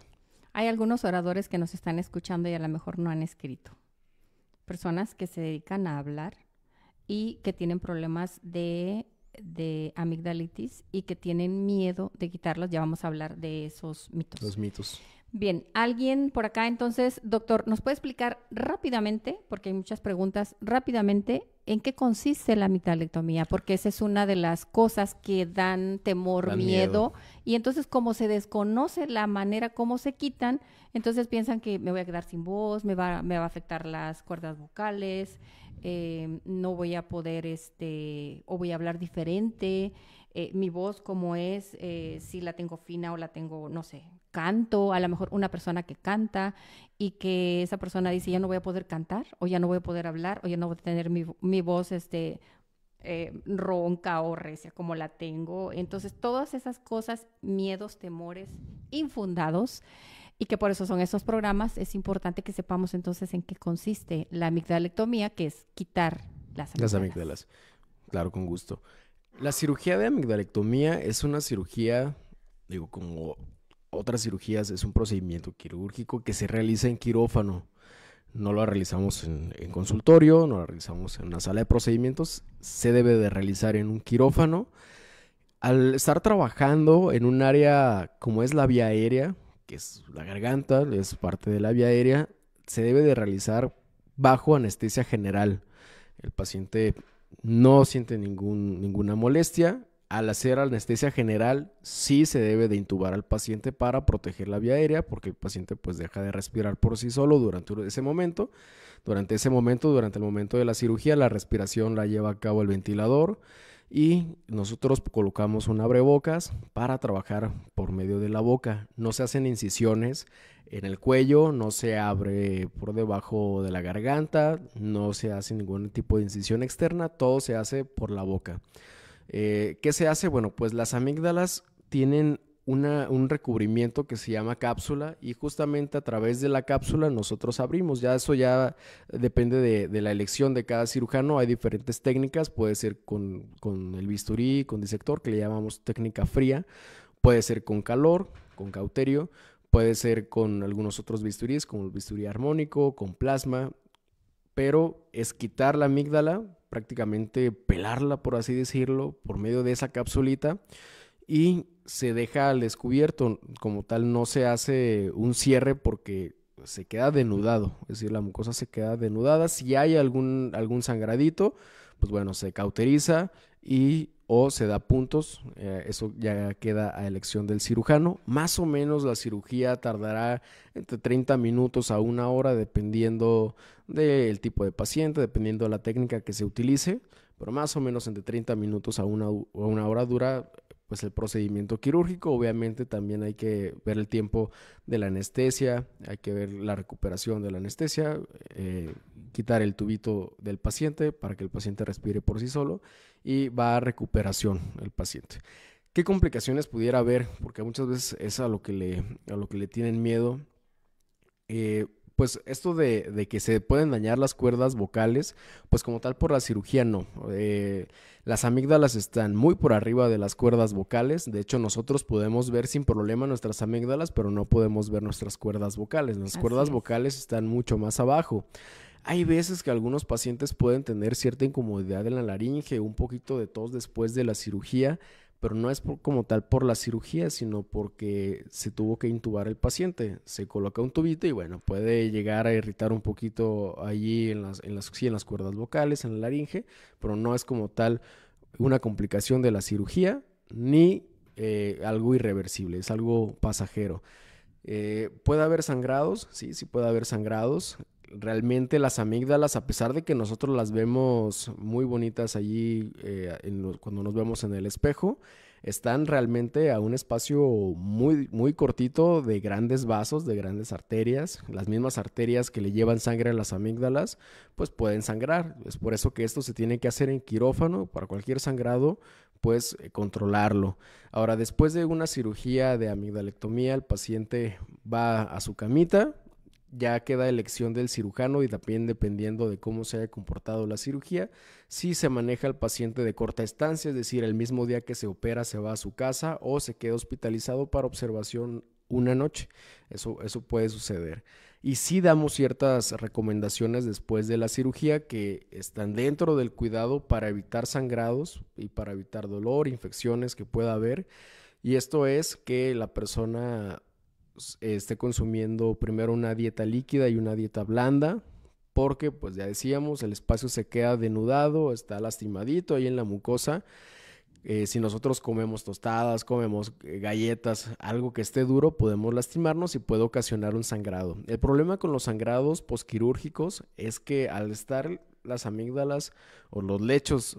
Hay algunos oradores que nos están escuchando y a lo mejor no han escrito. Personas que se dedican a hablar y que tienen problemas de amigdalitis y que tienen miedo de quitarlos. Ya vamos a hablar de esos mitos. Los mitos. Bien, alguien por acá entonces, doctor, ¿nos puede explicar rápidamente, porque hay muchas preguntas, rápidamente, en qué consiste la amigdalectomía? Porque esa es una de las cosas que dan temor, miedo, y entonces como se desconoce la manera como se quitan, entonces piensan que me voy a quedar sin voz, me va a afectar las cuerdas vocales, no voy a poder, o voy a hablar diferente, mi voz como es, si la tengo fina o la tengo, no sé, canto, a lo mejor una persona que canta y que esa persona dice ya no voy a poder cantar o ya no voy a poder hablar o ya no voy a tener mi voz ronca o recia como la tengo. Entonces todas esas cosas, miedos, temores infundados, y que por eso son esos programas, es importante que sepamos entonces en qué consiste la amigdalectomía, que es quitar las amígdalas. Claro, con gusto. La cirugía de amigdalectomía es una cirugía, digo, como otras cirugías es un procedimiento quirúrgico que se realiza en quirófano. No lo realizamos en consultorio, no lo realizamos en una sala de procedimientos, se debe de realizar en un quirófano. Al estar trabajando en un área como es la vía aérea, que es la garganta, es parte de la vía aérea, se debe de realizar bajo anestesia general. El paciente no siente ninguna molestia. Al hacer anestesia general, sí se debe de intubar al paciente para proteger la vía aérea, porque el paciente pues deja de respirar por sí solo durante ese momento. Durante el momento de la cirugía, la respiración la lleva a cabo el ventilador y nosotros colocamos un abrebocas para trabajar por medio de la boca. No se hacen incisiones en el cuello, no se abre por debajo de la garganta, no se hace ningún tipo de incisión externa, todo se hace por la boca. ¿Qué se hace? Bueno, pues las amígdalas tienen un recubrimiento que se llama cápsula y justamente a través de la cápsula nosotros abrimos. Eso ya depende de la elección de cada cirujano. Hay diferentes técnicas, puede ser con el bisturí, con disector, que le llamamos técnica fría, puede ser con calor, con cauterio, puede ser con algunos otros bisturíes como el bisturí armónico, con plasma, pero es quitar la amígdala, prácticamente pelarla, por así decirlo, por medio de esa capsulita y se deja al descubierto. Como tal, no se hace un cierre porque se queda denudado, es decir, la mucosa se queda denudada. Si hay algún sangradito, pues bueno, se cauteriza o se da puntos, eso ya queda a elección del cirujano. Más o menos la cirugía tardará entre 30 minutos a 1 hora, dependiendo del tipo de paciente, dependiendo de la técnica que se utilice, pero más o menos entre 30 minutos a una hora dura pues el procedimiento quirúrgico. Obviamente también hay que ver el tiempo de la anestesia, hay que ver la recuperación de la anestesia, quitar el tubito del paciente para que el paciente respire por sí solo y va a recuperación el paciente. ¿Qué complicaciones pudiera haber? Porque muchas veces es a lo que le tienen miedo. Pues esto de que se pueden dañar las cuerdas vocales, pues como tal por la cirugía no. Las amígdalas están muy por arriba de las cuerdas vocales. De hecho, nosotros podemos ver sin problema nuestras amígdalas, pero no podemos ver nuestras cuerdas vocales. Las cuerdas vocales están mucho más abajo. Hay veces que algunos pacientes pueden tener cierta incomodidad en la laringe, un poquito de tos después de la cirugía, pero no es como tal por la cirugía, sino porque se tuvo que intubar el paciente. Se coloca un tubito y bueno, puede llegar a irritar un poquito allí en las cuerdas vocales, en la laringe, pero no es como tal una complicación de la cirugía ni algo irreversible, es algo pasajero. ¿Puede haber sangrados? Sí puede haber sangrados. Realmente las amígdalas, a pesar de que nosotros las vemos muy bonitas allí cuando nos vemos en el espejo, están realmente a un espacio muy, muy cortito de grandes vasos, de grandes arterias. Las mismas arterias que le llevan sangre a las amígdalas, pues pueden sangrar. Es por eso que esto se tiene que hacer en quirófano. Para cualquier sangrado, pues controlarlo. Ahora, después de una cirugía de amigdalectomía, el paciente va a su camita. Ya queda elección del cirujano y también dependiendo de cómo se haya comportado la cirugía, si se maneja el paciente de corta estancia, es decir, el mismo día que se opera se va a su casa o se queda hospitalizado para observación una noche. Eso puede suceder. Y sí damos ciertas recomendaciones después de la cirugía que están dentro del cuidado para evitar sangrados y para evitar dolor, infecciones que pueda haber. Y esto es que la persona esté consumiendo primero una dieta líquida y una dieta blanda, porque pues ya decíamos, el espacio se queda denudado, está lastimadito ahí en la mucosa. Si nosotros comemos tostadas, comemos galletas, algo que esté duro, podemos lastimarnos y puede ocasionar un sangrado. El problema con los sangrados posquirúrgicos es que al estar las amígdalas o los lechos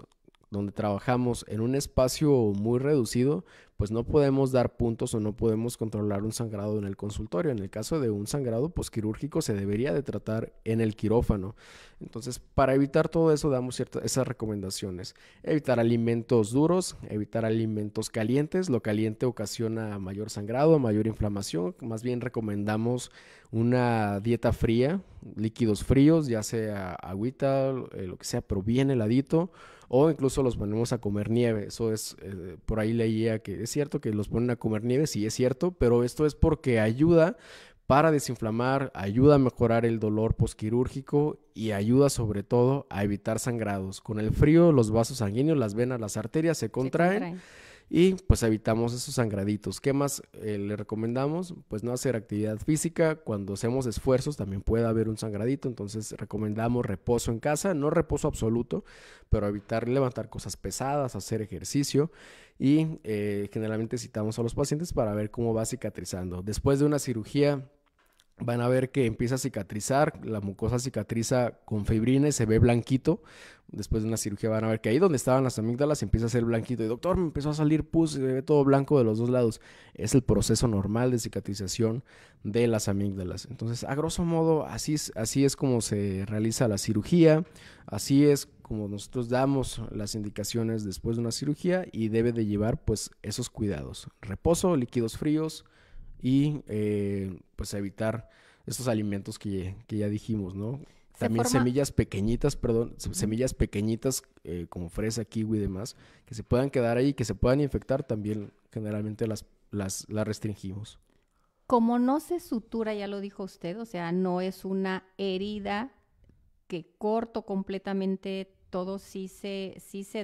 donde trabajamos en un espacio muy reducido, pues no podemos dar puntos o no podemos controlar un sangrado en el consultorio. En el caso de un sangrado posquirúrgico se debería de tratar en el quirófano. Entonces, para evitar todo eso, damos esas recomendaciones. Evitar alimentos duros, evitar alimentos calientes. Lo caliente ocasiona mayor sangrado, mayor inflamación. Más bien recomendamos una dieta fría, líquidos fríos, ya sea agüita, lo que sea, pero bien heladito. o incluso los ponemos a comer nieve. Eso es, por ahí leía que es cierto que los ponen a comer nieve, sí es cierto, pero esto es porque ayuda para desinflamar, ayuda a mejorar el dolor posquirúrgico y ayuda sobre todo a evitar sangrados. Con el frío, los vasos sanguíneos, las venas, las arterias se contraen. Y pues evitamos esos sangraditos. ¿Qué más le recomendamos? Pues no hacer actividad física. Cuando hacemos esfuerzos también puede haber un sangradito. Entonces recomendamos reposo en casa. No reposo absoluto, pero evitar levantar cosas pesadas, hacer ejercicio. Y generalmente citamos a los pacientes para ver cómo va cicatrizando. Después de una cirugía van a ver que empieza a cicatrizar, la mucosa cicatriza con fibrina y se ve blanquito. Después de una cirugía van a ver que ahí donde estaban las amígdalas empieza a ser blanquito. Y doctor, me empezó a salir pus, se ve todo blanco de los dos lados. Es el proceso normal de cicatrización de las amígdalas. Entonces, a grosso modo, así es como se realiza la cirugía. Así es como nosotros damos las indicaciones después de una cirugía y debe de llevar pues esos cuidados. Reposo, líquidos fríos, y pues evitar estos alimentos que ya dijimos, ¿no? También semillas pequeñitas, semillas pequeñitas como fresa, kiwi y demás, que se puedan quedar ahí, que se puedan infectar, también generalmente las restringimos. Como no se sutura, ya lo dijo usted, o sea, no es una herida que corto completamente todo, sí se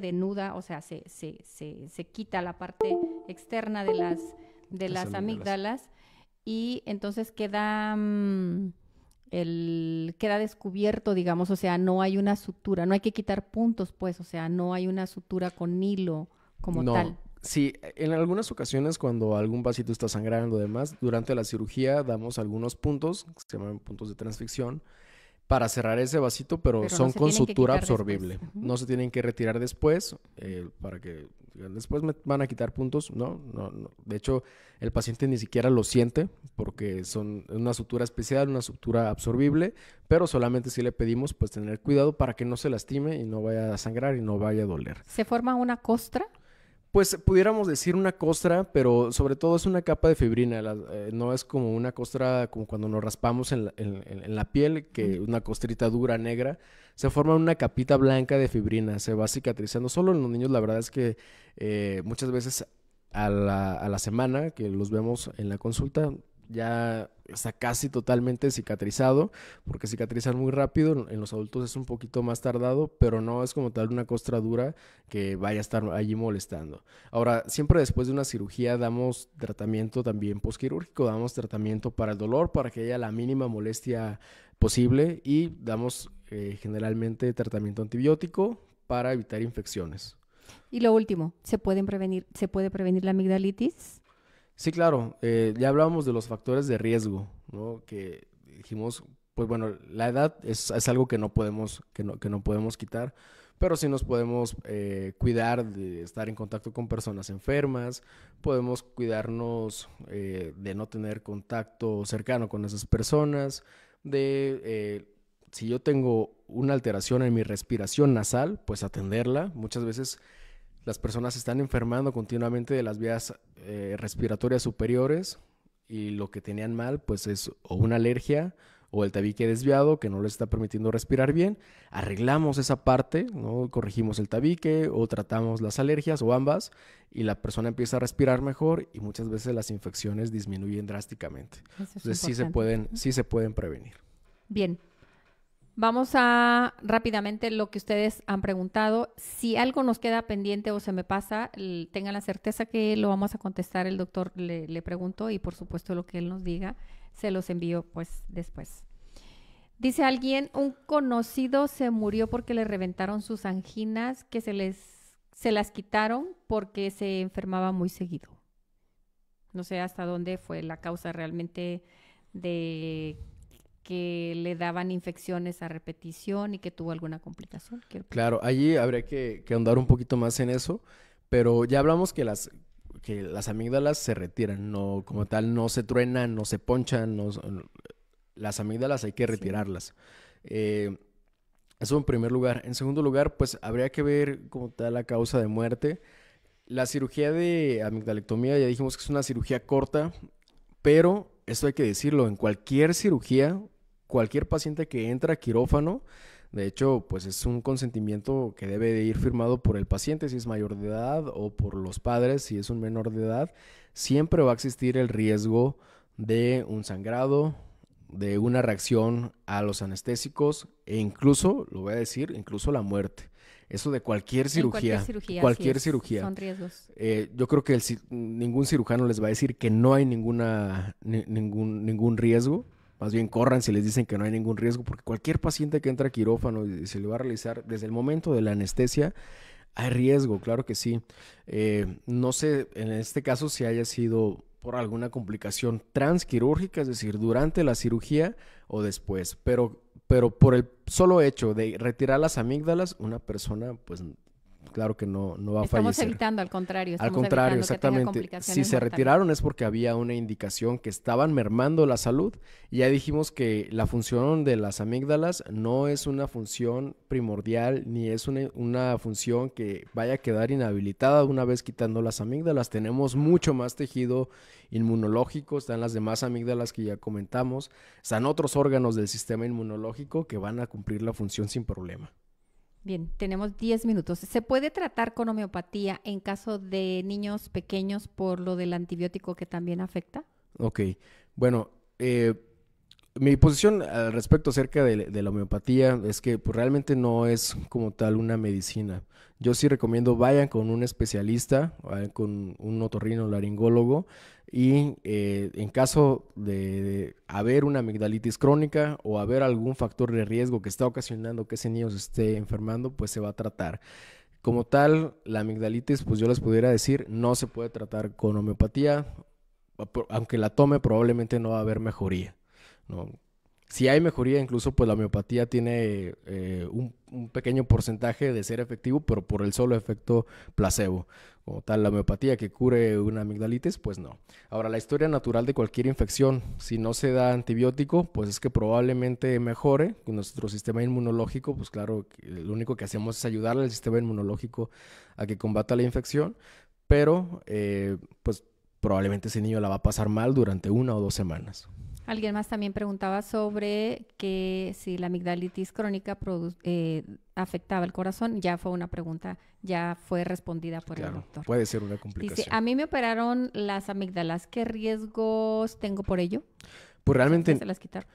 denuda, o sea, se quita la parte externa de las amígdalas y entonces queda descubierto, digamos, o sea, no hay una sutura, no hay que quitar puntos, pues, o sea, no hay una sutura con hilo como tal. Sí, en algunas ocasiones cuando algún vasito está sangrando y demás, durante la cirugía damos algunos puntos, que se llaman puntos de transficción, para cerrar ese vasito, pero son con sutura absorbible. No se tienen que retirar después, para que después me van a quitar puntos. No. De hecho, el paciente ni siquiera lo siente porque son una sutura especial, una sutura absorbible, pero solamente si le pedimos pues tener cuidado para que no se lastime y no vaya a sangrar y no vaya a doler. ¿Se forma una costra? Pues pudiéramos decir una costra, pero sobre todo es una capa de fibrina. No es como una costra como cuando nos raspamos en la piel, que una costrita dura, negra. Se forma una capita blanca de fibrina, se va cicatrizando. Solo en los niños la verdad es que muchas veces a la semana que los vemos en la consulta ya está casi totalmente cicatrizado, porque cicatrizan muy rápido. En los adultos es un poquito más tardado, pero no es como tal una costra dura que vaya a estar allí molestando. Ahora, siempre después de una cirugía damos tratamiento también posquirúrgico, damos tratamiento para el dolor, para que haya la mínima molestia posible, y damos generalmente tratamiento antibiótico para evitar infecciones. Y lo último, ¿se puede prevenir la amigdalitis? Sí, claro. Ya hablábamos de los factores de riesgo, ¿no? Que dijimos, pues bueno, la edad es algo que no podemos quitar, pero sí nos podemos cuidar de estar en contacto con personas enfermas, podemos cuidarnos de no tener contacto cercano con esas personas, si yo tengo una alteración en mi respiración nasal, pues atenderla. Muchas veces las personas se están enfermando continuamente de las vías respiratorias superiores y lo que tenían mal pues es o una alergia o el tabique desviado que no les está permitiendo respirar bien. Arreglamos esa parte, ¿no? Corregimos el tabique o tratamos las alergias o ambas y la persona empieza a respirar mejor y muchas veces las infecciones disminuyen drásticamente. Entonces sí se pueden prevenir. Bien. Vamos a rápidamente lo que ustedes han preguntado. Si algo nos queda pendiente o se me pasa, tengan la certeza que lo vamos a contestar. El doctor le pregunto y por supuesto lo que él nos diga se los envío pues después. Dice alguien, un conocido se murió porque le reventaron sus anginas, que se las quitaron porque se enfermaba muy seguido. No sé hasta dónde fue la causa realmente de que le daban infecciones a repetición y que tuvo alguna complicación. Claro, allí habría que ahondar un poquito más en eso, pero ya hablamos que las amígdalas se retiran, no como tal, no se truenan, no se ponchan, las amígdalas hay que retirarlas. Eso en primer lugar. En segundo lugar, pues habría que ver como tal la causa de muerte. La cirugía de amigdalectomía ya dijimos que es una cirugía corta, pero esto hay que decirlo, en cualquier cirugía, cualquier paciente que entra a quirófano De hecho, pues es un consentimiento que debe de ir firmado por el paciente si es mayor de edad o por los padres si es un menor de edad. Siempre va a existir el riesgo de un sangrado, de una reacción a los anestésicos e incluso, lo voy a decir, incluso la muerte. Eso de cualquier cirugía. Cualquier cirugía. Son riesgos. Yo creo que ningún cirujano les va a decir que no hay ningún riesgo. Más bien corran si les dicen que no hay ningún riesgo, porque cualquier paciente que entra a quirófano y se le va a realizar desde el momento de la anestesia, hay riesgo, claro que sí. No sé en este caso si haya sido por alguna complicación transquirúrgica, es decir, durante la cirugía o después, pero por el solo hecho de retirar las amígdalas, una persona, pues claro que no va a fallecer. Estamos evitando, al contrario. Al contrario, exactamente. Si se retiraron es porque había una indicación que estaban mermando la salud. Y ya dijimos que la función de las amígdalas no es una función primordial, ni es una función que vaya a quedar inhabilitada una vez quitando las amígdalas. Tenemos mucho más tejido inmunológico, están las demás amígdalas que ya comentamos, están otros órganos del sistema inmunológico que van a cumplir la función sin problema. Bien, tenemos 10 minutos. ¿Se puede tratar con homeopatía en caso de niños pequeños por lo del antibiótico que también afecta? Ok, bueno, mi posición al respecto acerca de la homeopatía es que pues, realmente no es como tal una medicina. Yo sí recomiendo vayan con un especialista, vayan con un otorrinolaringólogo y en caso de haber una amigdalitis crónica o haber algún factor de riesgo que está ocasionando que ese niño se esté enfermando, pues se va a tratar. Como tal, la amigdalitis, pues yo les pudiera decir, no se puede tratar con homeopatía, aunque la tome probablemente no va a haber mejoría, ¿no? Si hay mejoría, incluso pues la homeopatía tiene un pequeño porcentaje de ser efectivo, pero por el solo efecto placebo. Como tal, la homeopatía que cure una amigdalitis, pues no. Ahora, la historia natural de cualquier infección, si no se da antibiótico, pues es que probablemente mejore con nuestro sistema inmunológico. Pues claro, lo único que hacemos es ayudarle al sistema inmunológico a que combata la infección, pero pues probablemente ese niño la va a pasar mal durante 1 o 2 semanas. Alguien más también preguntaba sobre que si la amigdalitis crónica afectaba el corazón. Ya fue una pregunta, ya fue respondida por el doctor. Puede ser una complicación. Dice, a mí me operaron las amígdalas. ¿Qué riesgos tengo por ello? Pues realmente... ¿Se las quitaron?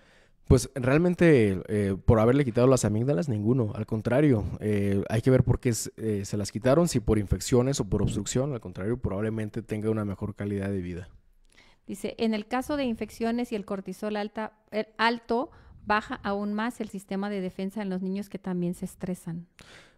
Pues realmente por haberle quitado las amígdalas, ninguno. Al contrario, hay que ver por qué se las quitaron, si por infecciones o por obstrucción. Al contrario, probablemente tenga una mejor calidad de vida. Dice, en el caso de infecciones y el cortisol alto, baja aún más el sistema de defensa en los niños que también se estresan.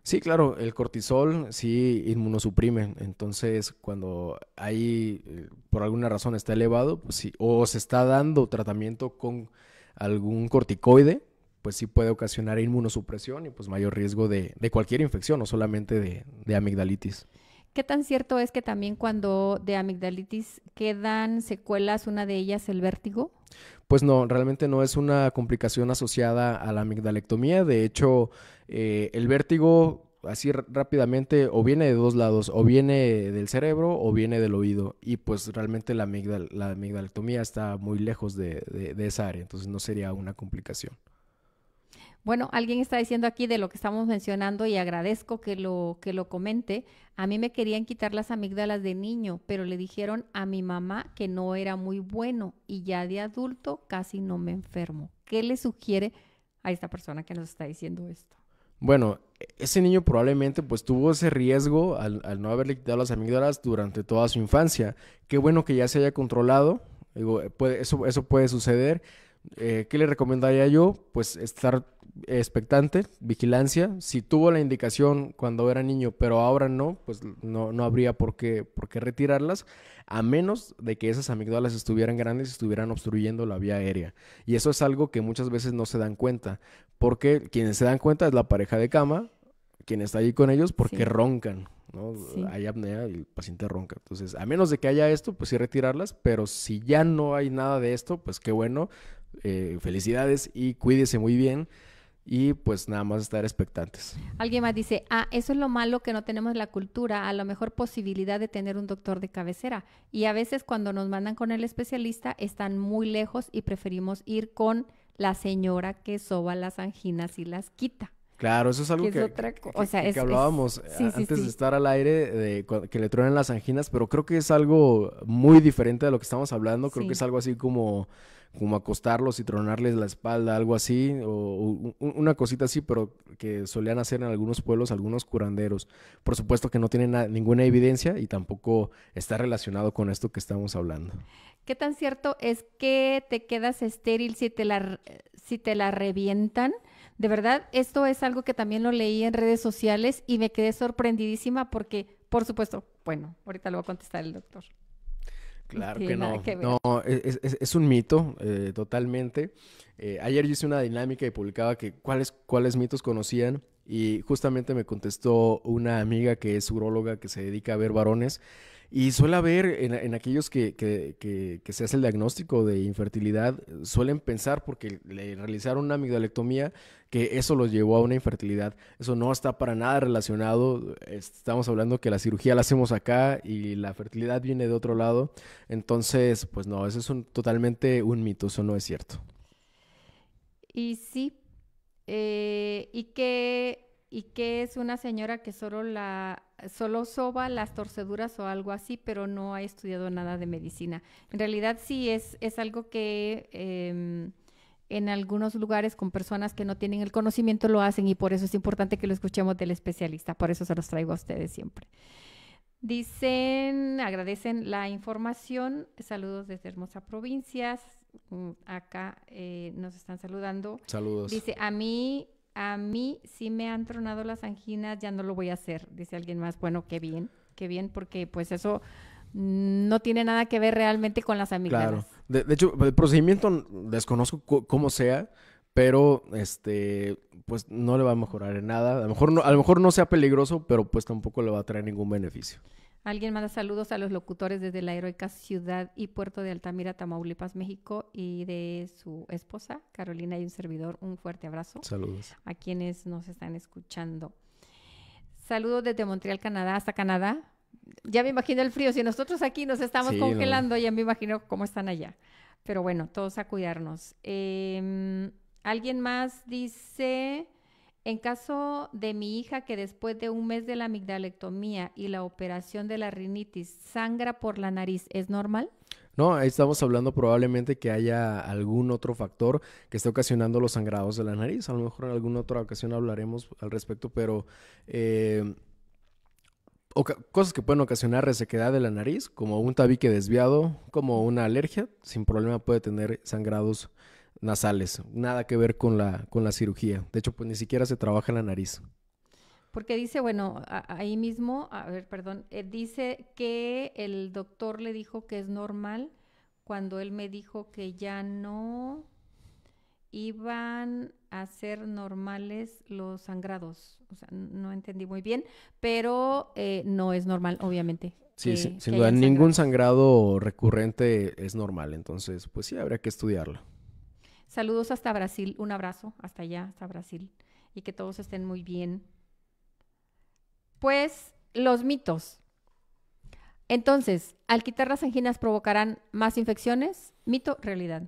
Sí, claro, el cortisol sí inmunosuprime. Entonces, cuando hay, por alguna razón está elevado, pues sí, o se está dando tratamiento con algún corticoide, pues sí puede ocasionar inmunosupresión y pues mayor riesgo de cualquier infección, no solamente de amigdalitis. ¿Qué tan cierto es que también cuando de amigdalitis quedan secuelas, una de ellas el vértigo? Pues no, realmente no es una complicación asociada a la amigdalectomía. De hecho, el vértigo así rápidamente o viene de 2 lados, o viene del cerebro o viene del oído. Y pues realmente la amigdalectomía está muy lejos de esa área, entonces no sería una complicación. Bueno, alguien está diciendo aquí de lo que estamos mencionando y agradezco que lo comente. A mí me querían quitar las amígdalas de niño, pero le dijeron a mi mamá que no era muy bueno y ya de adulto casi no me enfermo. ¿Qué le sugiere a esta persona que nos está diciendo esto? Bueno, ese niño probablemente pues tuvo ese riesgo al no haberle quitado las amígdalas durante toda su infancia. Qué bueno que ya se haya controlado. Digo, eso puede suceder. ¿Qué le recomendaría yo? Pues estar expectante, vigilancia. Si tuvo la indicación cuando era niño, pero ahora no, pues no habría por qué retirarlas, a menos de que esas amígdalas estuvieran grandes y estuvieran obstruyendo la vía aérea. Y eso es algo que muchas veces no se dan cuenta, porque quienes se dan cuenta es la pareja de cama, quien está allí con ellos, porque roncan, ¿no? Sí. Hay apnea y el paciente ronca. Entonces, a menos de que haya esto, pues sí retirarlas, pero si ya no hay nada de esto, pues qué bueno, felicidades y cuídese muy bien. Y pues nada más estar expectantes. Alguien más dice, eso es lo malo que no tenemos la cultura, a lo mejor posibilidad de tener un doctor de cabecera. Y a veces cuando nos mandan con el especialista están muy lejos y preferimos ir con la señora que soba las anginas y las quita. Claro, eso es algo que es otra o sea, que hablábamos sí, antes sí. de estar al aire, que le truenan las anginas, pero creo que es algo muy diferente de lo que estamos hablando. Creo Sí. que es algo así como acostarlos y tronarles la espalda, algo así, o una cosita así, pero que solían hacer en algunos pueblos, algunos curanderos. Por supuesto que no tienen ninguna evidencia y tampoco está relacionado con esto que estamos hablando. ¿Qué tan cierto es que te quedas estéril si te la revientan? De verdad, esto es algo que también lo leí en redes sociales y me quedé sorprendidísima porque, por supuesto, bueno, ahorita lo va a contestar el doctor. Claro tiene que nada no. que ver. No, es un mito, totalmente. Ayer yo hice una dinámica y publicaba que cuáles mitos conocían y justamente me contestó una amiga que es uróloga que se dedica a ver varones y suele haber en aquellos que se hace el diagnóstico de infertilidad, suelen pensar porque le realizaron una amigdalectomía que eso los llevó a una infertilidad. Eso no está para nada relacionado. Estamos hablando que la cirugía la hacemos acá y la fertilidad viene de otro lado. Entonces, pues no, eso es totalmente un mito, eso no es cierto. Y sí, ¿y qué es una señora que solo soba las torceduras o algo así, pero no ha estudiado nada de medicina? En realidad sí es algo que en algunos lugares con personas que no tienen el conocimiento lo hacen y por eso es importante que lo escuchemos del especialista, por eso se los traigo a ustedes siempre. Dicen, agradecen la información, saludos desde hermosa provincia, acá nos están saludando. Saludos. Dice, a mí sí me han tronado las anginas, ya no lo voy a hacer, dice alguien más. Bueno, qué bien, porque pues eso no tiene nada que ver realmente con las amígdalas. Claro. De hecho, el procedimiento desconozco cómo sea, pero pues no le va a mejorar en nada. A lo mejor no sea peligroso, pero pues tampoco le va a traer ningún beneficio. Alguien manda saludos a los locutores desde la heroica ciudad y puerto de Altamira, Tamaulipas, México, y de su esposa, Carolina, y un servidor. Un fuerte abrazo. Saludos. A quienes nos están escuchando. Saludos desde Montreal, Canadá, hasta Canadá. Ya me imagino el frío. Si nosotros aquí nos estamos congelando, ya me imagino cómo están allá. Pero bueno, todos a cuidarnos. Alguien más dice... En caso de mi hija que después de un mes de la amigdalectomía y la operación de la rinitis sangra por la nariz, ¿es normal? No, ahí estamos hablando probablemente que haya algún otro factor que esté ocasionando los sangrados de la nariz. A lo mejor en alguna otra ocasión hablaremos al respecto, pero cosas que pueden ocasionar resequedad de la nariz, como un tabique desviado, como una alergia, sin problema puede tener sangrados nasales, nada que ver con la cirugía. De hecho, pues ni siquiera se trabaja en la nariz. Porque dice, bueno, ahí mismo, dice que el doctor le dijo que es normal cuando él me dijo que ya no iban a ser normales los sangrados. O sea, no entendí muy bien, pero no es normal, obviamente. Sí, sin duda, ningún sangrado recurrente es normal, entonces, pues sí, habría que estudiarlo. Saludos hasta Brasil, un abrazo hasta allá, hasta Brasil, y que todos estén muy bien. Pues, los mitos. Entonces, al quitar las anginas provocarán más infecciones, mito, realidad.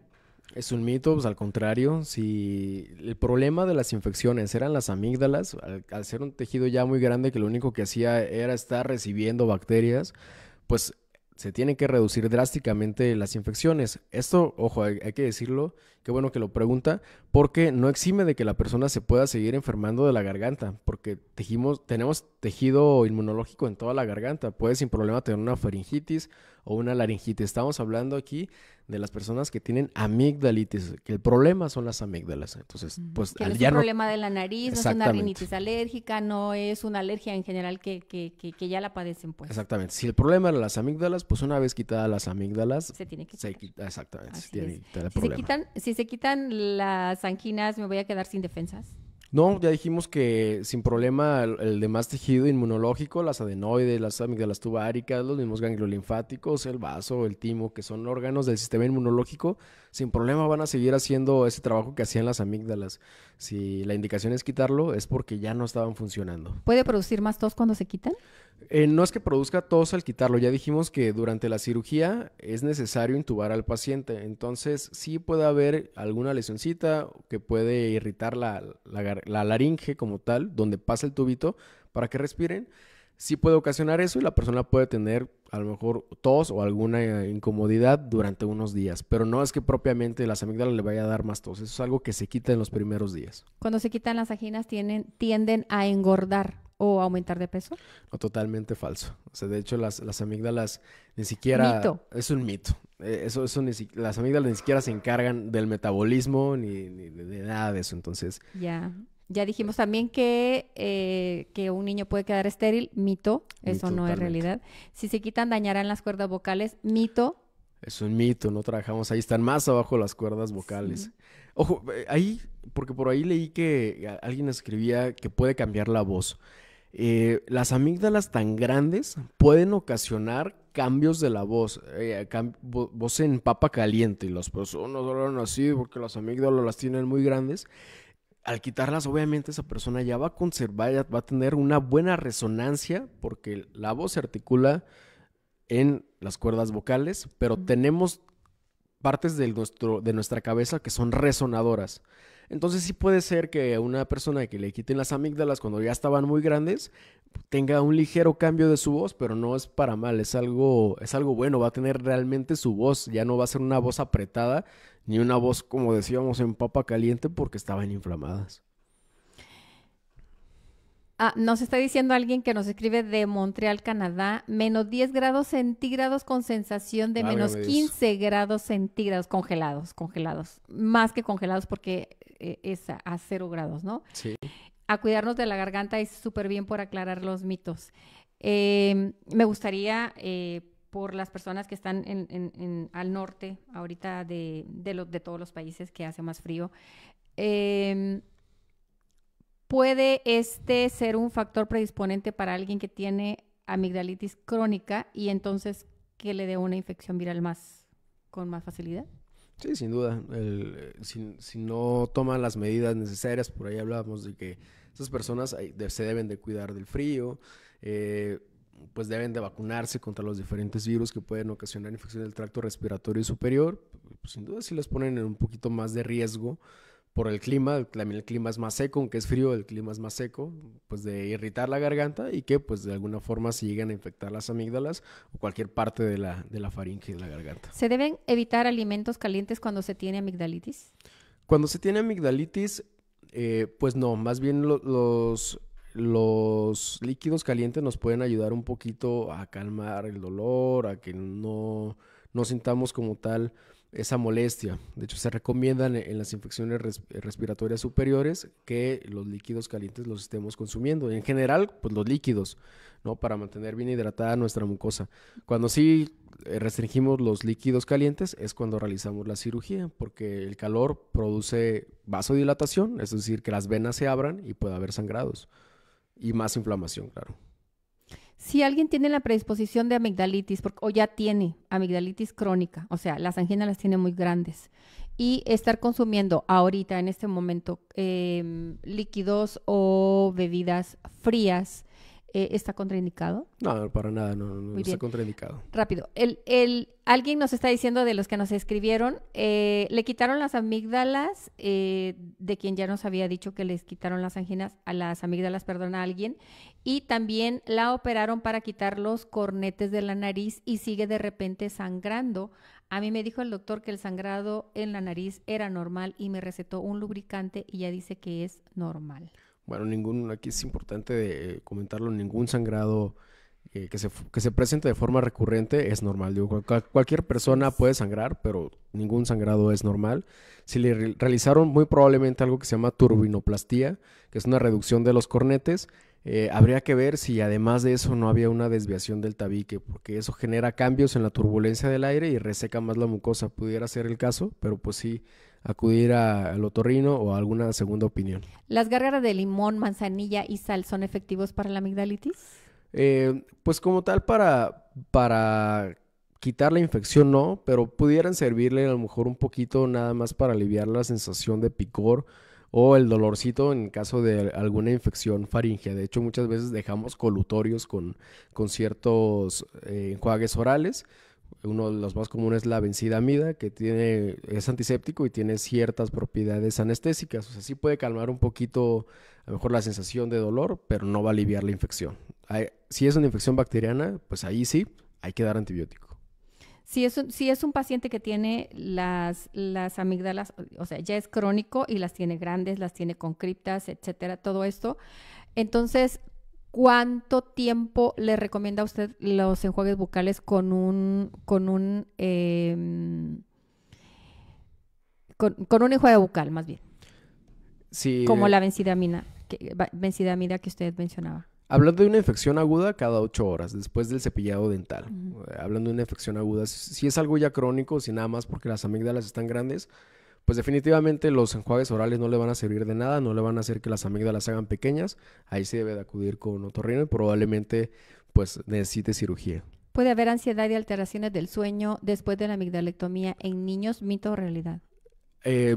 Es un mito, pues al contrario, si el problema de las infecciones eran las amígdalas, al ser un tejido ya muy grande que lo único que hacía era estar recibiendo bacterias, pues se tienen que reducir drásticamente las infecciones. Esto, ojo, hay que decirlo, qué bueno que lo pregunta, porque no exime de que la persona se pueda seguir enfermando de la garganta, porque tenemos tejido inmunológico en toda la garganta. Puede sin problema tener una faringitis o una laringitis. Estamos hablando aquí de las personas que tienen amigdalitis, que el problema son las amígdalas. Entonces, pues que no es un problema de la nariz, no es una rinitis alérgica, no es una alergia en general que ya la padecen, pues. Exactamente. Si el problema era las amígdalas, pues una vez quitadas las amígdalas, se tiene que quitar. Exactamente. Así se tiene es. que quitar el problema. Si se quitan las anginas, ¿me voy a quedar sin defensas? No, ya dijimos que sin problema el demás tejido inmunológico, las adenoides, las amígdalas tubáricas, los mismos ganglios linfáticos, el vaso, el timo, que son órganos del sistema inmunológico, sin problema van a seguir haciendo ese trabajo que hacían las amígdalas. Si la indicación es quitarlo, es porque ya no estaban funcionando. ¿Puede producir más tos cuando se quitan? No es que produzca tos al quitarlo, ya dijimos que durante la cirugía es necesario intubar al paciente, entonces sí puede haber alguna lesioncita que puede irritar la la laringe como tal, donde pasa el tubito para que respiren, sí puede ocasionar eso y la persona puede tener a lo mejor tos o alguna incomodidad durante unos días, pero no es que propiamente las amígdalas le vaya a dar más tos, eso es algo que se quita en los primeros días. Cuando se quitan las anginas tienden a engordar o aumentar de peso. No, totalmente falso. O sea, de hecho las amígdalas ni siquiera... Mito. Es un mito. Las amígdalas ni siquiera se encargan del metabolismo ni de nada de eso, entonces... Ya dijimos también que un niño puede quedar estéril, mito, eso no es realidad. Si se quitan, dañarán las cuerdas vocales, mito. Es un mito, no trabajamos ahí, están más abajo las cuerdas vocales. Sí. Ojo, ahí, porque por ahí leí que alguien escribía que puede cambiar la voz. Las amígdalas tan grandes pueden ocasionar cambios de la voz, voz en papa caliente, y las personas hablan así porque las amígdalas las tienen muy grandes. Al quitarlas, obviamente, esa persona ya va a conservar, va a tener una buena resonancia porque la voz se articula en las cuerdas vocales, pero tenemos partes de nuestra cabeza que son resonadoras. Entonces sí puede ser que a una persona que le quiten las amígdalas cuando ya estaban muy grandes tenga un ligero cambio de su voz, pero no es para mal, es algo bueno, va a tener realmente su voz, ya no va a ser una voz apretada, ni una voz, como decíamos, en papa caliente porque estaban inflamadas. Nos está diciendo alguien que nos escribe de Montreal, Canadá, menos 10 grados centígrados con sensación de menos 15 grados centígrados, congelados, más que congelados porque es a 0 grados, ¿no? Sí. A cuidarnos de la garganta es súper bien por aclarar los mitos. Me gustaría, por las personas que están al norte ahorita de todos los países que hace más frío, ¿puede ser un factor predisponente para alguien que tiene amigdalitis crónica y entonces que le dé una infección viral con más facilidad? Sí, sin duda. Si no toman las medidas necesarias, por ahí hablábamos de que esas personas se deben de cuidar del frío, pues deben de vacunarse contra los diferentes virus que pueden ocasionar infección del tracto respiratorio superior. Pues sin duda sí les ponen en un poquito más de riesgo por el clima. También el clima es más seco, aunque es frío, el clima es más seco, pues de irritar la garganta y que pues de alguna forma se lleguen a infectar las amígdalas o cualquier parte de la faringe de la garganta. ¿Se deben evitar alimentos calientes cuando se tiene amigdalitis? Cuando se tiene amigdalitis, pues no, más bien los líquidos calientes nos pueden ayudar un poquito a calmar el dolor, a que no sintamos como tal esa molestia. De hecho, se recomiendan en las infecciones respiratorias superiores que los líquidos calientes los estemos consumiendo. En general, pues los líquidos, ¿no? Para mantener bien hidratada nuestra mucosa. Cuando sí restringimos los líquidos calientes es cuando realizamos la cirugía, porque el calor produce vasodilatación, es decir, que las venas se abran y puede haber sangrados y más inflamación, claro. Si alguien tiene la predisposición de amigdalitis o ya tiene amigdalitis crónica, o sea, las anginas las tiene muy grandes, y estar consumiendo ahorita, en este momento, líquidos o bebidas frías, ¿está contraindicado? No, para nada, no está contraindicado. Rápido. Alguien nos está diciendo, de los que nos escribieron, le quitaron las amígdalas, de quien ya nos había dicho que les quitaron las anginas, a alguien, y también la operaron para quitar los cornetes de la nariz y sigue de repente sangrando. A mí me dijo el doctor que el sangrado en la nariz era normal y me recetó un lubricante y ya dice que es normal. Bueno, aquí es importante comentarlo, ningún sangrado que se presente de forma recurrente es normal. Digo, cualquier persona puede sangrar, pero ningún sangrado es normal. Si le realizaron muy probablemente algo que se llama turbinoplastía, que es una reducción de los cornetes, habría que ver si además de eso no había una desviación del tabique, porque eso genera cambios en la turbulencia del aire y reseca más la mucosa. Pudiera ser el caso, pero pues sí, acudir al otorrino o a alguna segunda opinión. ¿Las gárgaras de limón, manzanilla y sal son efectivos para la amigdalitis? Pues como tal para quitar la infección no, pero pudieran servirle a lo mejor un poquito nada más para aliviar la sensación de picor o el dolorcito en caso de alguna infección faríngea. De hecho, muchas veces dejamos colutorios con ciertos enjuagues orales, Uno de los más comunes es la benzidamida, que es antiséptico y tiene ciertas propiedades anestésicas. O sea, sí puede calmar un poquito, a lo mejor la sensación de dolor, pero no va a aliviar la infección. Si es una infección bacteriana, pues ahí sí hay que dar antibiótico. Si es un paciente que tiene las amígdalas, o sea, ya es crónico y las tiene grandes, las tiene con criptas, etcétera, todo esto, entonces, ¿cuánto tiempo le recomienda a usted los enjuagues bucales con un enjuague bucal, más bien? Sí, como la benzidamida que usted mencionaba. Hablando de una infección aguda, cada 8 horas, después del cepillado dental. Hablando de una infección aguda, si es algo ya crónico, si nada más porque las amígdalas están grandes, pues definitivamente los enjuagues orales no le van a servir de nada, no le van a hacer que las amígdalas se hagan pequeñas. Ahí sí debe de acudir con otorrino y probablemente pues necesite cirugía. ¿Puede haber ansiedad y alteraciones del sueño después de la amigdalectomía en niños, mito o realidad?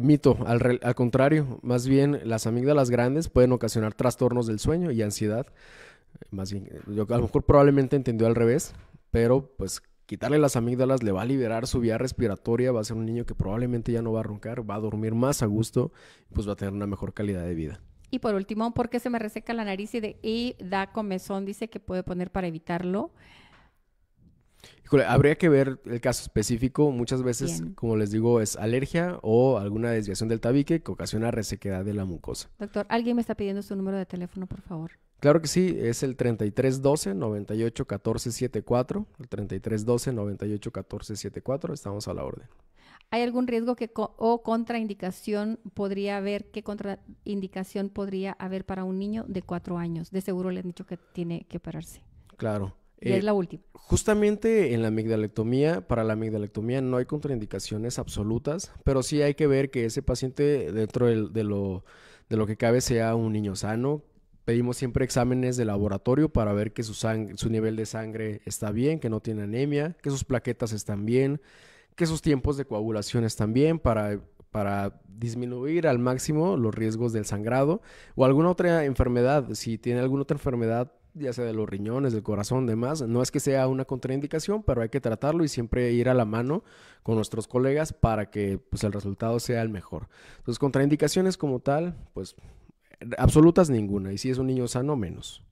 Mito, al contrario, más bien las amígdalas grandes pueden ocasionar trastornos del sueño y ansiedad. Más bien, yo a lo mejor probablemente entendió al revés, pero pues quitarle las amígdalas le va a liberar su vía respiratoria, va a ser un niño que probablemente ya no va a roncar, va a dormir más a gusto, pues va a tener una mejor calidad de vida. Y por último, ¿por qué se me reseca la nariz y da comezón? Dice que puede poner para evitarlo. Híjole, habría que ver el caso específico. Muchas veces, Bien. como les digo, es alergia o alguna desviación del tabique que ocasiona resequedad de la mucosa. Doctor, alguien me está pidiendo su número de teléfono, por favor. Claro que sí, es el 3312-981474, el 3312-981474, estamos a la orden. ¿Hay algún riesgo o contraindicación podría haber? ¿Qué contraindicación podría haber para un niño de 4 años? De seguro le han dicho que tiene que operarse. Claro. Y es la última. Justamente en la amigdalectomía, para la amigdalectomía no hay contraindicaciones absolutas, pero sí hay que ver que ese paciente dentro de lo que cabe sea un niño sano. Pedimos siempre exámenes de laboratorio para ver que su nivel de sangre está bien, que no tiene anemia, que sus plaquetas están bien, que sus tiempos de coagulación están bien para disminuir al máximo los riesgos del sangrado o alguna otra enfermedad. Si tiene alguna otra enfermedad, ya sea de los riñones, del corazón, demás, no es que sea una contraindicación, pero hay que tratarlo y siempre ir a la mano con nuestros colegas para que pues, el resultado sea el mejor. Entonces, contraindicaciones como tal, pues absolutas ninguna, y si es un niño sano, menos.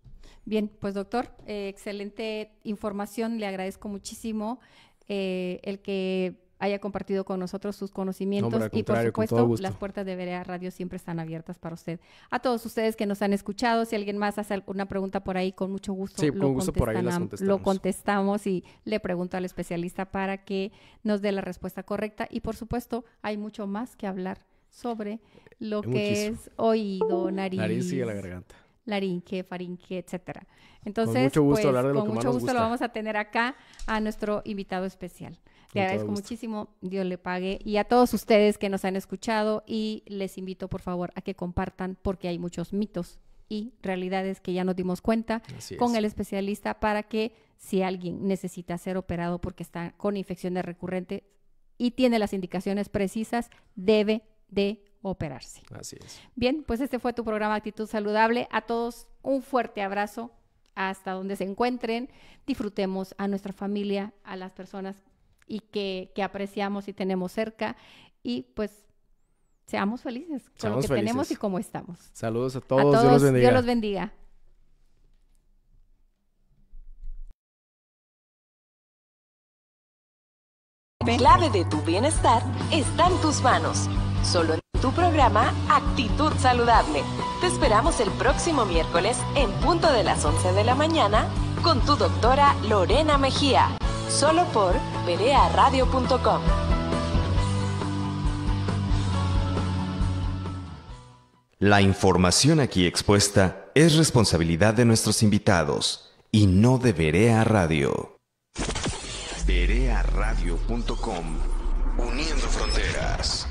Bien, pues doctor, excelente información, le agradezco muchísimo el que haya compartido con nosotros sus conocimientos. Hombre, al contrario, y por con todo supuesto gusto. las puertas de Berea Radio siempre están abiertas para usted. A todos ustedes que nos han escuchado, si alguien más hace alguna pregunta por ahí, con mucho gusto, Sí, con gusto por ahí las lo contestamos y le pregunto al especialista para que nos dé la respuesta correcta. Y por supuesto hay mucho más que hablar sobre lo que es oído, nariz y la garganta. laringe, faringe, etcétera. Entonces, con mucho gusto pues, hablar de lo con que más mucho nos gusto gusta. lo vamos a tener acá a nuestro invitado especial. Le agradezco muchísimo, Dios le pague. Y a todos ustedes que nos han escuchado y les invito por favor a que compartan porque hay muchos mitos y realidades que ya nos dimos cuenta con el especialista para que si alguien necesita ser operado porque está con infecciones recurrentes y tiene las indicaciones precisas, debe de operarse. Así es. Bien, pues este fue tu programa Actitud Saludable. A todos un fuerte abrazo hasta donde se encuentren. Disfrutemos a nuestra familia, a las personas y que apreciamos y tenemos cerca y pues seamos felices con lo que tenemos y cómo estamos. Saludos a todos, Dios los bendiga. Dios los bendiga. La clave de tu bienestar está en tus manos. Solo en tu programa Actitud Saludable. Te esperamos el próximo miércoles en punto de las 11 de la mañana con tu doctora Lorena Mejía. Solo por berearadio.com. La información aquí expuesta es responsabilidad de nuestros invitados y no de Berea Radio. berearadio.com. Uniendo fronteras.